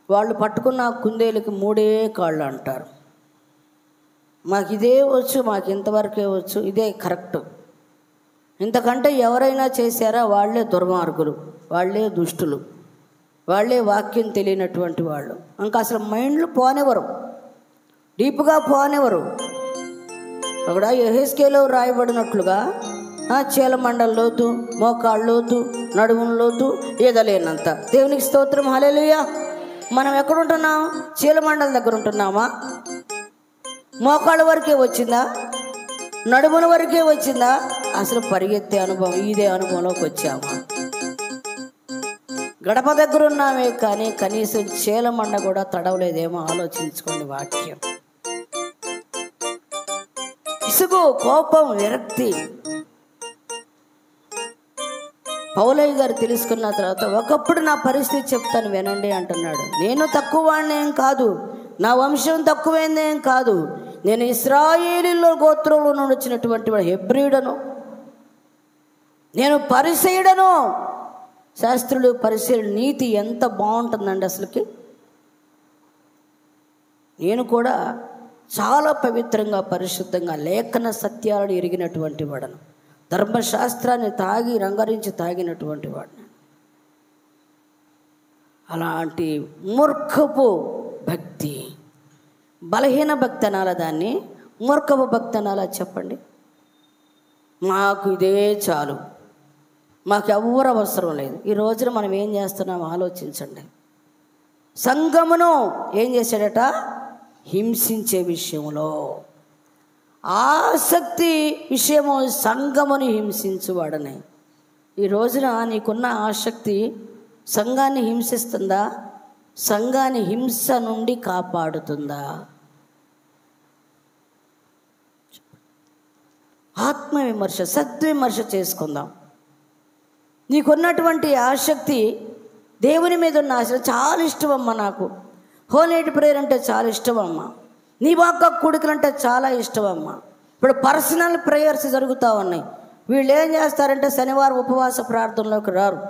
వాళ్ళు పట్టుకున్న కుందేలుకి 3 కాళ్ళు అంటారు. మాకు ఇదే వచ్చు, మాకు ఇంతవరకే వచ్చు, ఇదే కరెక్ట్, ఇంతకంటే ఎవరైనా చేశారా వాళ్ళే దుర్మార్గులు, వాళ్ళే దుష్టులు, వాళ్ళే వాక్యం తెలియనటువంటి వాళ్ళు. ఇంకా అసలు మైండ్లు పోనివ్వరు, డీప్గా పోనివ్వరు. అక్కడ యెహెజ్కేలు రాయబడినట్లుగా చీలమండల లోతు, మోకాళ్ళ లోతు, నడుముల లోతు, ఈదలేనంత. దేవునికి స్తోత్రం, హల్లెలూయా. మనం ఎక్కడుంటున్నాం? చీలమండల దగ్గర ఉంటున్నామా? మోకాళ్ళ వరకే వచ్చిందా? నడుముల వరకే వచ్చిందా? అసలు పరిగెత్తే అనుభవం, ఇదే అనుభవంలోకి వచ్చామా? గడప దగ్గర ఉన్నామే కానీ కనీసం చీలమండ కూడా తడవలేదేమో ఆలోచించుకోండి. వాక్యం ఇసుగు, కోపం, విరక్తి. పౌలయ్య గారు తెలుసుకున్న తర్వాత ఒకప్పుడు నా పరిస్థితి చెప్తాను వినండి అంటున్నాడు. నేను తక్కువ వాడినేం కాదు, నా వంశం తక్కువైందేం కాదు, నేను ఇశ్రాయేలీయుల గోత్రంలో నుండి వచ్చినటువంటి వాడు, హెబ్రీయుడను, నేను పరిసయ్యుడను. శాస్త్రులు పరిసయ్యుల నీతి ఎంత బాగుంటుందండి అసలుకి. నేను కూడా చాలా పవిత్రంగా, పరిశుద్ధంగా లేఖన సత్యాలను ఎరిగినటువంటి వాడను, ధర్మశాస్త్రాన్ని రంగరించి తాగినటువంటి వాడిని. అలాంటి మూర్ఖపు భక్తి, బలహీన భక్తి అనాల, దాన్ని మూర్ఖపు భక్తి అనాలా చెప్పండి? మాకు ఇదే చాలు, మాకు ఎవరు అవసరం లేదు. ఈ రోజున మనం ఏం చేస్తున్నాం ఆలోచించండి. సంఘమును ఏం చేశాడట? హింసించే విషయంలో, ఆసక్తి విషయము సంఘముని హింసించువాడని. ఈ రోజున నీకున్న ఆసక్తి సంఘాన్ని హింసిస్తుందా? సంఘాన్ని హింస నుండి కాపాడుతుందా? ఆత్మవిమర్శ, సద్విమర్శ చేసుకుందాం. నీకున్నటువంటి ఆసక్తి దేవుని మీద ఉన్న ఆశ చాలా ఇష్టం అమ్మ. నాకు హోల్ నైట్ ప్రేయర్ అంటే చాలా ఇష్టం అమ్మ. నీ వాక్క కూడికలు అంటే చాలా ఇష్టం అమ్మ. ఇప్పుడు పర్సనల్ ప్రేయర్స్ జరుగుతూ ఉన్నాయి. వీళ్ళు ఏం చేస్తారంటే శనివారం ఉపవాస ప్రార్థనలోకి రారు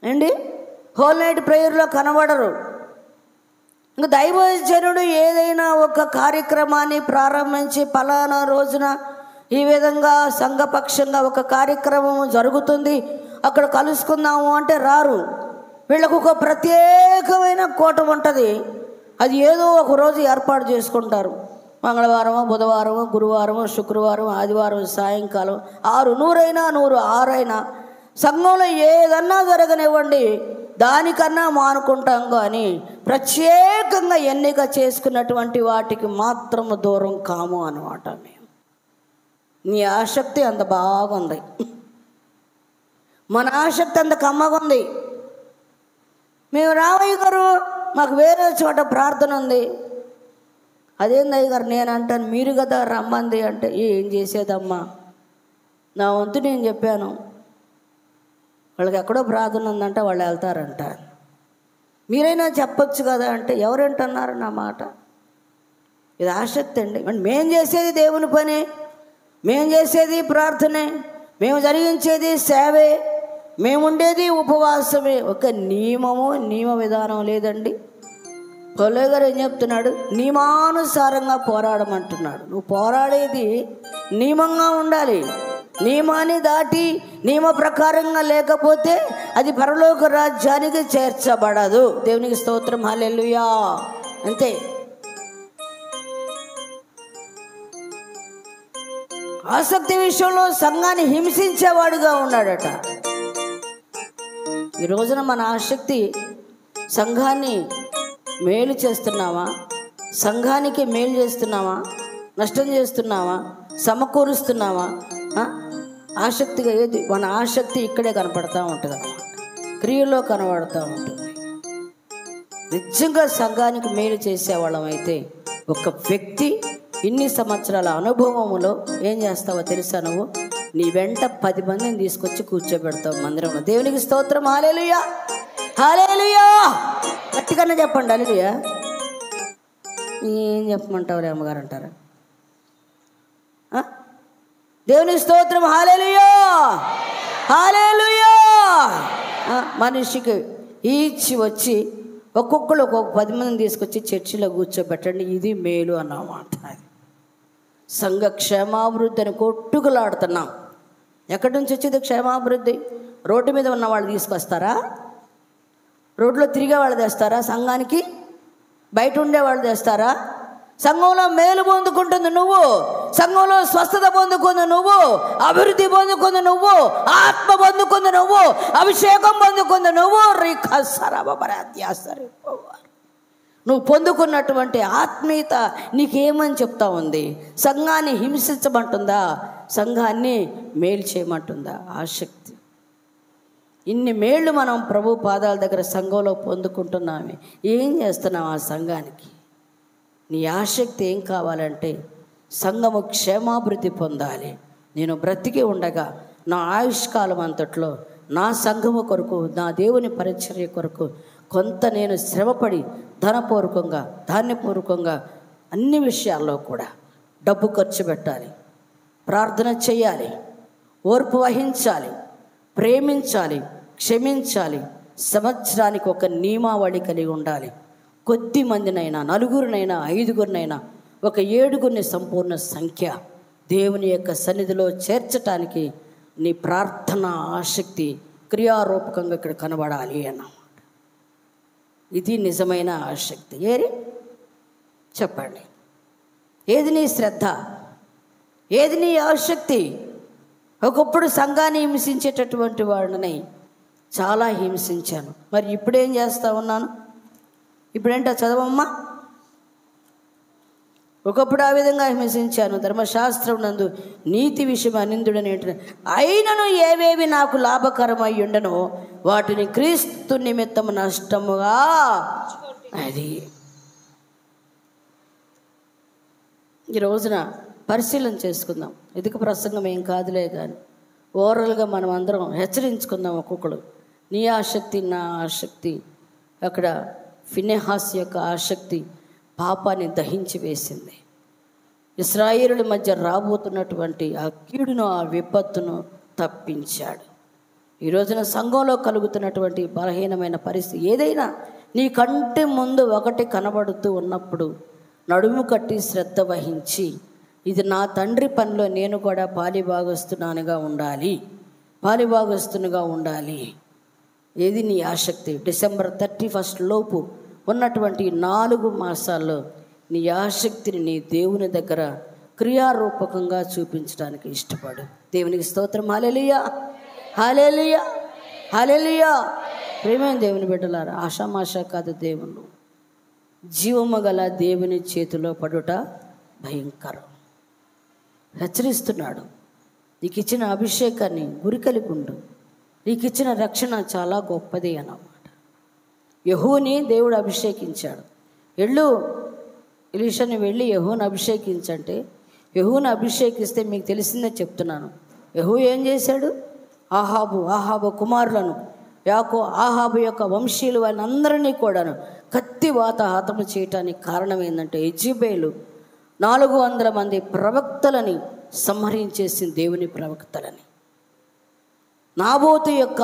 అండి, హోల్ నైట్ ప్రేయర్లో కనబడరు. ఇంకా దైవజనుడు ఏదైనా ఒక కార్యక్రమాన్ని ప్రారంభించి పలానా రోజున ఈ విధంగా సంఘపక్షంగా ఒక కార్యక్రమం జరుగుతుంది, అక్కడ కలుసుకుందాము అంటే రారు. వీళ్ళకు ఒక ప్రత్యేకమైన కూటం ఉంటుంది. అది ఏదో ఒక రోజు ఏర్పాటు చేసుకుంటారు. మంగళవారమో, బుధవారమో, గురువారమో, శుక్రవారం, ఆదివారం సాయంకాలం 6, 100 అయినా 100, 6 అయినా సంఘంలో ఏదన్నా జరగనివ్వండి, దానికన్నా మానుకుంటాం. కానీ ప్రత్యేకంగా ఎన్నిక చేసుకున్నటువంటి వాటికి మాత్రము దూరం కాము అన్నమాట. మేము నీ ఆసక్తి అంత బాగుంది, మన ఆసక్తి అంత కమ్మగుంది. మేము రామయ్య గారు మాకు వేరే చోట ప్రార్థన ఉంది. అదేంది అయ్య గారు నేను అంటాను, మీరు కదా రమ్మంది అంటే ఏం చేసేదమ్మా, నా వంతు నేను చెప్పాను. వాళ్ళకి ఎక్కడో ప్రార్థన ఉందంటే వాళ్ళు వెళ్తారంట. మీరైనా చెప్పొచ్చు కదా అంటే ఎవరేంటన్నారు నా మాట. ఇది ఆసక్తి అండి. మేము చేసేది దేవుని పని, మేము చేసేది ప్రార్థనే, మేము జరిగించేది సేవే, మేము ఉండేది ఉపవాసమే. ఒక నియమ విధానం లేదండి. పౌలు గారు ఏం చెప్తున్నాడు, నియమానుసారంగా పోరాడమంటున్నాడు. నువ్వు పోరాడేది నియమంగా ఉండాలి. నియమాన్ని దాటి నియమ ప్రకారంగా లేకపోతే అది పరలోక రాజ్యానికి చేర్చబడదు. దేవునికి స్తోత్రం, హల్లెలూయా. అంతే. ఆసక్తి విషయంలో సంఘాన్ని హింసించేవాడుగా ఉన్నాడట. ఈ రోజున మన ఆసక్తి సంఘాన్ని మేలు చేస్తున్నావా, సంఘానికి మేలు చేస్తున్నావా, నష్టం చేస్తున్నావా, సమకూరుస్తున్నావా? ఆసక్తిగా ఏది మన ఆసక్తి ఇక్కడే కనపడతా ఉంటుంది అన్నమాట, క్రియల్లో కనబడుతూ ఉంటుంది. నిజంగా సంఘానికి మేలు చేసేవాళ్ళం అయితే ఒక వ్యక్తి ఇన్ని సంవత్సరాల అనుభవములో ఏం చేస్తావో తెలుసా, నువ్వు నీ వెంట 10 మందిని తీసుకొచ్చి కూర్చోబెడతావు మందిరంలో. దేవునికి స్తోత్రం, హల్లెలూయా, హల్లెలూయా. గట్టిగానే చెప్పండి హల్లెలూయా. ఏం చెప్పమంటావులే అమ్మగారు అంటారా? దేవునికి స్తోత్రం, హల్లెలూయా, హల్లెలూయా. మనిషికి ఈచి వచ్చి ఒక్కొక్కరు ఒక్కొక్క 10 మందిని తీసుకొచ్చి చర్చిలో కూర్చోబెట్టండి, ఇది మేలు అన్నమాట. సంఘ క్షేమాభివృద్ధి అని కొట్టుకులాడుతున్నాం. ఎక్కడి నుంచి వచ్చేది క్షేమాభివృద్ధి? రోడ్డు మీద ఉన్న వాళ్ళు తీసుకొస్తారా? రోడ్లో తిరిగే వాళ్ళు తెస్తారా? సంఘానికి బయట ఉండేవాళ్ళు తెస్తారా? సంఘంలో మేలు పొందుకుంటుంది నువ్వు, సంఘంలో స్వస్థత పొందుకుంది నువ్వు, అభివృద్ధి పొందుకుంది నువ్వు, ఆత్మ పొందుకుంది నువ్వు, అభిషేకం పొందుకుంది నువ్వు. నువ్వు పొందుకున్నటువంటి ఆత్మీయత నీకేమని చెప్తా ఉంది? సంఘాన్ని హింసించమంటుందా? సంఘాన్ని మేలు చేయమంటుందా? ఆసక్తి. ఇన్ని మేళ్ళు మనం ప్రభు పాదాల దగ్గర సంఘంలో పొందుకుంటున్నామే, ఏం చేస్తున్నాం ఆ సంఘానికి? నీ ఆసక్తి ఏం కావాలంటే సంఘము క్షేమాభివృద్ధి పొందాలి. నేను బ్రతికి ఉండగా నా ఆయుష్కాలం అంతట్లో నా సంఘము కొరకు, నా దేవుని పరిచర్య కొరకు కొంత నేను శ్రమపడి ధనపూర్వకంగా, ధాన్యపూర్వకంగా అన్ని విషయాల్లో కూడా డబ్బు ఖర్చు పెట్టాలి, ప్రార్థన చేయాలి, ఓర్పు వహించాలి, ప్రేమించాలి, క్షమించాలి. సంవత్సరానికి ఒక నియమావళి కలిగి ఉండాలి. కొద్ది మందినైనా, 4గురినైనా, 5గురినైనా, ఒక 7గురిని సంపూర్ణ సంఖ్య దేవుని యొక్క సన్నిధిలో చేర్చటానికి నీ ప్రార్థన ఆసక్తి క్రియారూపకంగా ఇక్కడ కనబడాలి అన్నమాట. ఇది నిజమైన ఆసక్తి. ఏరి చెప్పండి, ఏది నీ శ్రద్ధ, ఏది నీ ఆసక్తి? ఒకప్పుడు సంఘాన్ని హింసించేటటువంటి వాడిని చాలా హింసించాను. మరి ఇప్పుడేం చేస్తా ఉన్నాను? ఇప్పుడేంటో చదవమ్మా. ఒకప్పుడు ఆ విధంగా హింసించాను, ధర్మశాస్త్రం నందు నీతి విషయం అనిందుడని. అయినను ఏవేవి నాకు లాభకరమై ఉండనో వాటిని క్రీస్తు నిమిత్తము నష్టముగా. అది ఈ రోజున పరిశీలన చేసుకుందాం. ఇదిక ప్రసంగం ఏం కాదులే కానీ ఓవరాల్గా మనం అందరం హెచ్చరించుకుందాం. ఒక్కొక్కడు నీ ఆసక్తి, నా ఆసక్తి. అక్కడ ఫినెహాస్ యొక్క ఆసక్తి పాపాన్ని దహించి వేసింది. ఇశ్రాయేలుల మధ్య రాబోతున్నటువంటి ఆ కీడును, ఆ విపత్తును తప్పించాడు. ఈ రోజున సంఘంలో కలుగుతున్నటువంటి బలహీనమైన పరిస్థితి ఏదైనా నీ కంటి ముందు ఒకటి కనబడుతూ ఉన్నప్పుడు నడుము కట్టి శ్రద్ధ వహించి, ఇది నా తండ్రి పనిలో నేను కూడా పాలిభాగస్తున్నానుగా ఉండాలి, పాలిభాగస్తునిగా ఉండాలి. ఏది నీ ఆసక్తి? డిసెంబర్ 31 లోపు ఉన్నటువంటి 4 మాసాల్లో నీ ఆసక్తిని నీ దేవుని దగ్గర క్రియారూపకంగా చూపించడానికి ఇష్టపడు. దేవునికి స్తోత్రం. హల్లెలూయా, హల్లెలూయా, హల్లెలూయా. ప్రేమైన దేవుని బిడ్డలారా, ఆషామాషా కాదు. దేవుడు జీవము గల దేవుని చేతిలో పడుట భయంకరం. హెచ్చరిస్తున్నాడు. నీకు ఇచ్చిన అభిషేకాన్ని గురికలిగి ఉండు. నీకు ఇచ్చిన రక్షణ చాలా గొప్పది అన్నమాట. యెహూని దేవుడు అభిషేకించాడు. ఎలీషాని వెళ్ళి యెహూని అభిషేకించంటే, యెహూని అభిషేకిస్తే మీకు తెలిసిందే చెప్తున్నాను. యెహూ ఏం చేశాడు? ఆహాబు కుమారులను, ఆహాబు యొక్క వంశీయులు వాళ్ళందరినీ కూడాను కత్తివాత హతము చేయటానికి కారణం ఏంటంటే, యెజెబెలు 400 మంది ప్రవక్తలని సంహరించేసింది. దేవుని ప్రవక్తలని. నాబోతు యొక్క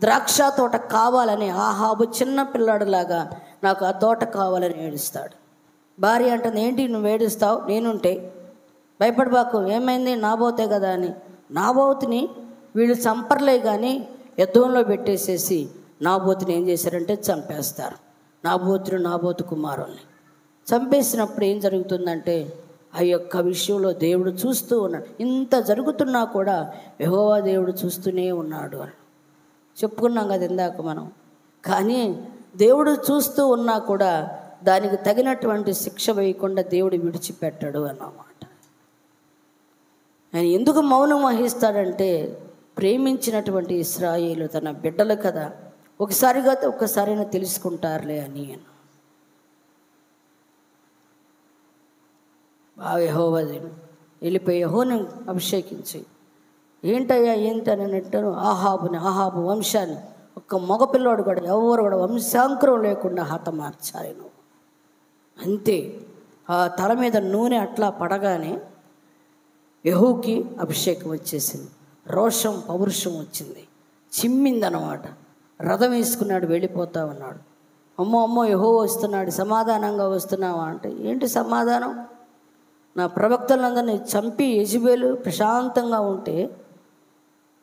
ద్రాక్ష తోట కావాలని ఆహాబు చిన్న పిల్లాడులాగా నాకు ఆ తోట కావాలని ఏడుస్తాడు. భార్య అంటుంది, ఏంటి నువ్వు ఏడుస్తావు? నేనుంటే భయపడబాకు, ఏమైంది? నాబోతే కదా అని. నాబోతుని వీళ్ళు చంపర్లే కానీ యుద్ధంలో పెట్టేసేసి నాబోతుని ఏం చేశారంటే చంపేస్తారు. నాబోతు కుమారుల్ని చంపేసినప్పుడు ఏం జరుగుతుందంటే, ఆ యొక్క విషయంలో దేవుడు చూస్తూ ఉన్నాడు. ఇంత జరుగుతున్నా కూడా యెహోవా దేవుడు చూస్తూనే ఉన్నాడు అని చెప్పుకున్నాం కదా ఇందాక మనం. కానీ దేవుడు చూస్తూ ఉన్నా కూడా దానికి తగినటువంటి శిక్ష వేయకుండా దేవుడు విడిచిపెట్టాడు అన్నమాట. ఆయన ఎందుకు మౌనం వహిస్తాడంటే, ప్రేమించినటువంటి ఇశ్రాయేలు తన బిడ్డలు కదా, ఒకసారి కాదు ఒక్కసారైనా తెలుసుకుంటారులే అని. యెహోవా దేవుడు వెళ్ళిపోయి యెహోవాను అభిషేకించి, ఏంటయ్యా ఏంటని అంటారు? ఆహాబు వంశాన్ని ఒక్క మగపిల్లోడు కూడా ఎవరు కూడా వంశాంకురం లేకుండా హతమార్చాలి నువ్వు. అంతే. ఆ తల మీద నూనె అట్లా పడగానే యెహూకి అభిషేకం వచ్చేసింది. రోషం పౌరుషం వచ్చింది, చిమ్మిందనమాట. రథం వేసుకున్నాడు, వెళ్ళిపోతా ఉన్నాడు. అమ్మో యెహోవా వస్తున్నాడు, సమాధానంగా వస్తున్నావా అంటే, ఏంటి సమాధానం? నా ప్రవక్తలందరినీ చంపి యెజెబెలు ప్రశాంతంగా ఉంటే,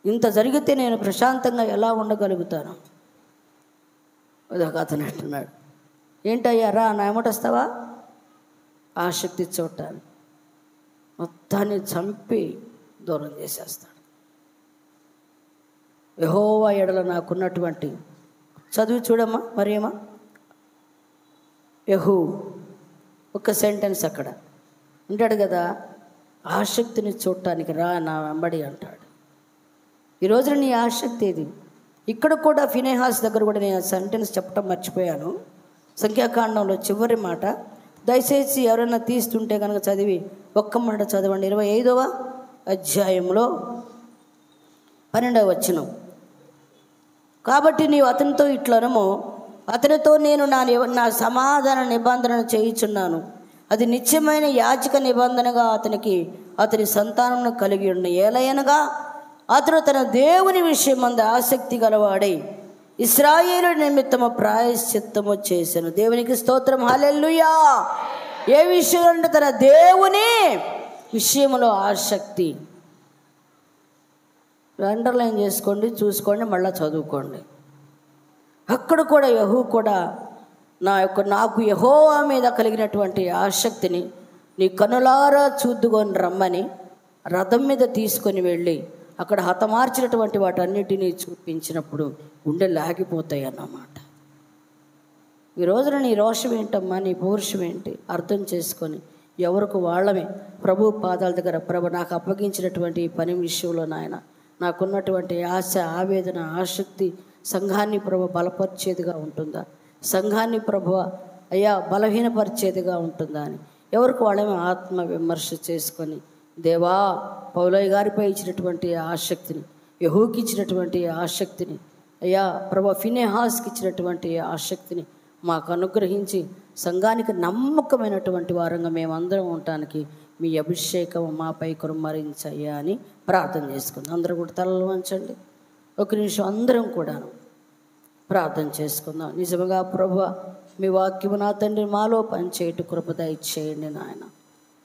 ఇంత జరిగితే నేను ప్రశాంతంగా ఎలా ఉండగలుగుతాను? అదొక అతను అంటున్నాడు, ఏంటయ్యా రా నా ఎమ్మట వస్తావా? ఆసక్తి చూడటానికి మొత్తాన్ని చంపి దూరం చేసేస్తాడు. యెహోవా ఎడల నాకున్నటువంటి చదువు చూడమ్మా మరేమా. యెహూ ఒక సెంటెన్స్ అక్కడ ఉంటాడు కదా, ఆసక్తిని చూడటానికి రా నా వెంబడి అంటాడు. ఈ రోజున నీ ఆసక్తి ఏది? ఇక్కడ కూడా ఫినెహాస్ దగ్గర కూడా నేను సెంటెన్స్ చెప్పడం మర్చిపోయాను. సంఖ్యాకాండంలో చివరి మాట దయచేసి ఎవరైనా తీస్తుంటే కనుక చదివి ఒక్క మాట చదవండి. 25వ అధ్యాయంలో 12వ వచనం. కాబట్టి నీవు అతనితో ఇట్లనము, అతనితో నేను నా సమాధాన నిబంధన చేయుచున్నాను, అది నిత్యమైన యాజక నిబంధనగా అతని సంతానమును కలిగి ఉన్న ఏలయనగా అతడు తన దేవుని విషయమందు ఆసక్తి గలవాడై ఇశ్రాయేలు నిమిత్తము ప్రాయశ్చిత్తము చేశాను. దేవునికి స్తోత్రం. హల్లెలూయా. ఏ విషయం అంటే తన దేవుని విషయంలో ఆసక్తి. అండర్లైన్ చేసుకోండి, చూసుకోండి, మళ్ళీ చదువుకోండి. అక్కడ కూడా యెహూ కూడా నాకు యెహోవా మీద కలిగినటువంటి ఆసక్తిని నీ కనులారా చూద్దుకొని రమ్మని రథం మీద తీసుకొని వెళ్ళి అక్కడ హతమార్చినటువంటి వాటన్నిటినీ చూపించినప్పుడు గుండె లాగిపోతాయి అన్నమాట. ఈ రోజున నీ రోషం ఏంటమ్మా, నీ పౌరుషం ఏంటి అర్థం చేసుకొని ఎవరికి వాళ్ళమే ప్రభు పాదాల దగ్గర, ప్రభు నాకు అప్పగించినటువంటి ఈ పని విషయంలో నాయన నాకున్నటువంటి ఆశ, ఆవేదన, ఆసక్తి సంఘాన్ని ప్రభు బలపరిచేదిగా ఉంటుందా, సంఘాన్ని ప్రభు అయ్యా బలహీనపరిచేదిగా ఉంటుందా అని ఎవరికి వాళ్ళమే ఆత్మ విమర్శ చేసుకొని, దేవా పౌలయ్య గారిపై ఇచ్చినటువంటి ఆసక్తిని, యెహూకి ఇచ్చినటువంటి ఆసక్తిని, అయ్యా ప్రభు ఫినెహాస్కి ఇచ్చినటువంటి ఆసక్తిని మాకు అనుగ్రహించి సంఘానికి నమ్మకమైనటువంటి వారంగా మేమందరం ఉండటానికి మీ అభిషేకం మాపై కుమ్మరించయ్యా అని ప్రార్థన చేసుకుందాం. అందరూ కూడా తలలు వంచండి. ఒక నిమిషం అందరం కూడాను ప్రార్థన చేసుకుందాం. నిజంగా ప్రభువా మీ వాక్యము నా తండ్రి మాలో పనిచేయట కృప దయచేయండి నాయన.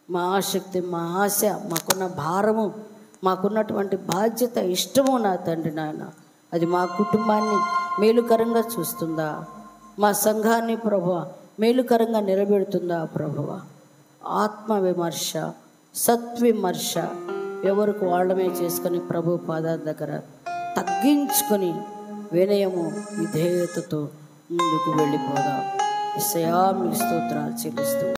మా ఆసక్తి, మా ఆశ, మాకున్న భారము మాకున్నటువంటి బాధ్యత, ఇష్టము నా తండ్రి నాయన, అది మా కుటుంబాన్ని మేలుకరంగా చూస్తుందా? మా సంఘాన్ని ప్రభువా మేలుకరంగా నిలబెడుతుందా ప్రభువా? ఆత్మ విమర్శ, సత్విమర్శ ఎవరికి వాళ్ళమే చేసుకొని ప్రభు పాదాల దగ్గర తగ్గించుకొని వినయము విధేయతతో ముందుకు వెళ్ళిపోదాం. యేసయ్యా, మీ స్తోత్రాలు చెల్లిస్తూ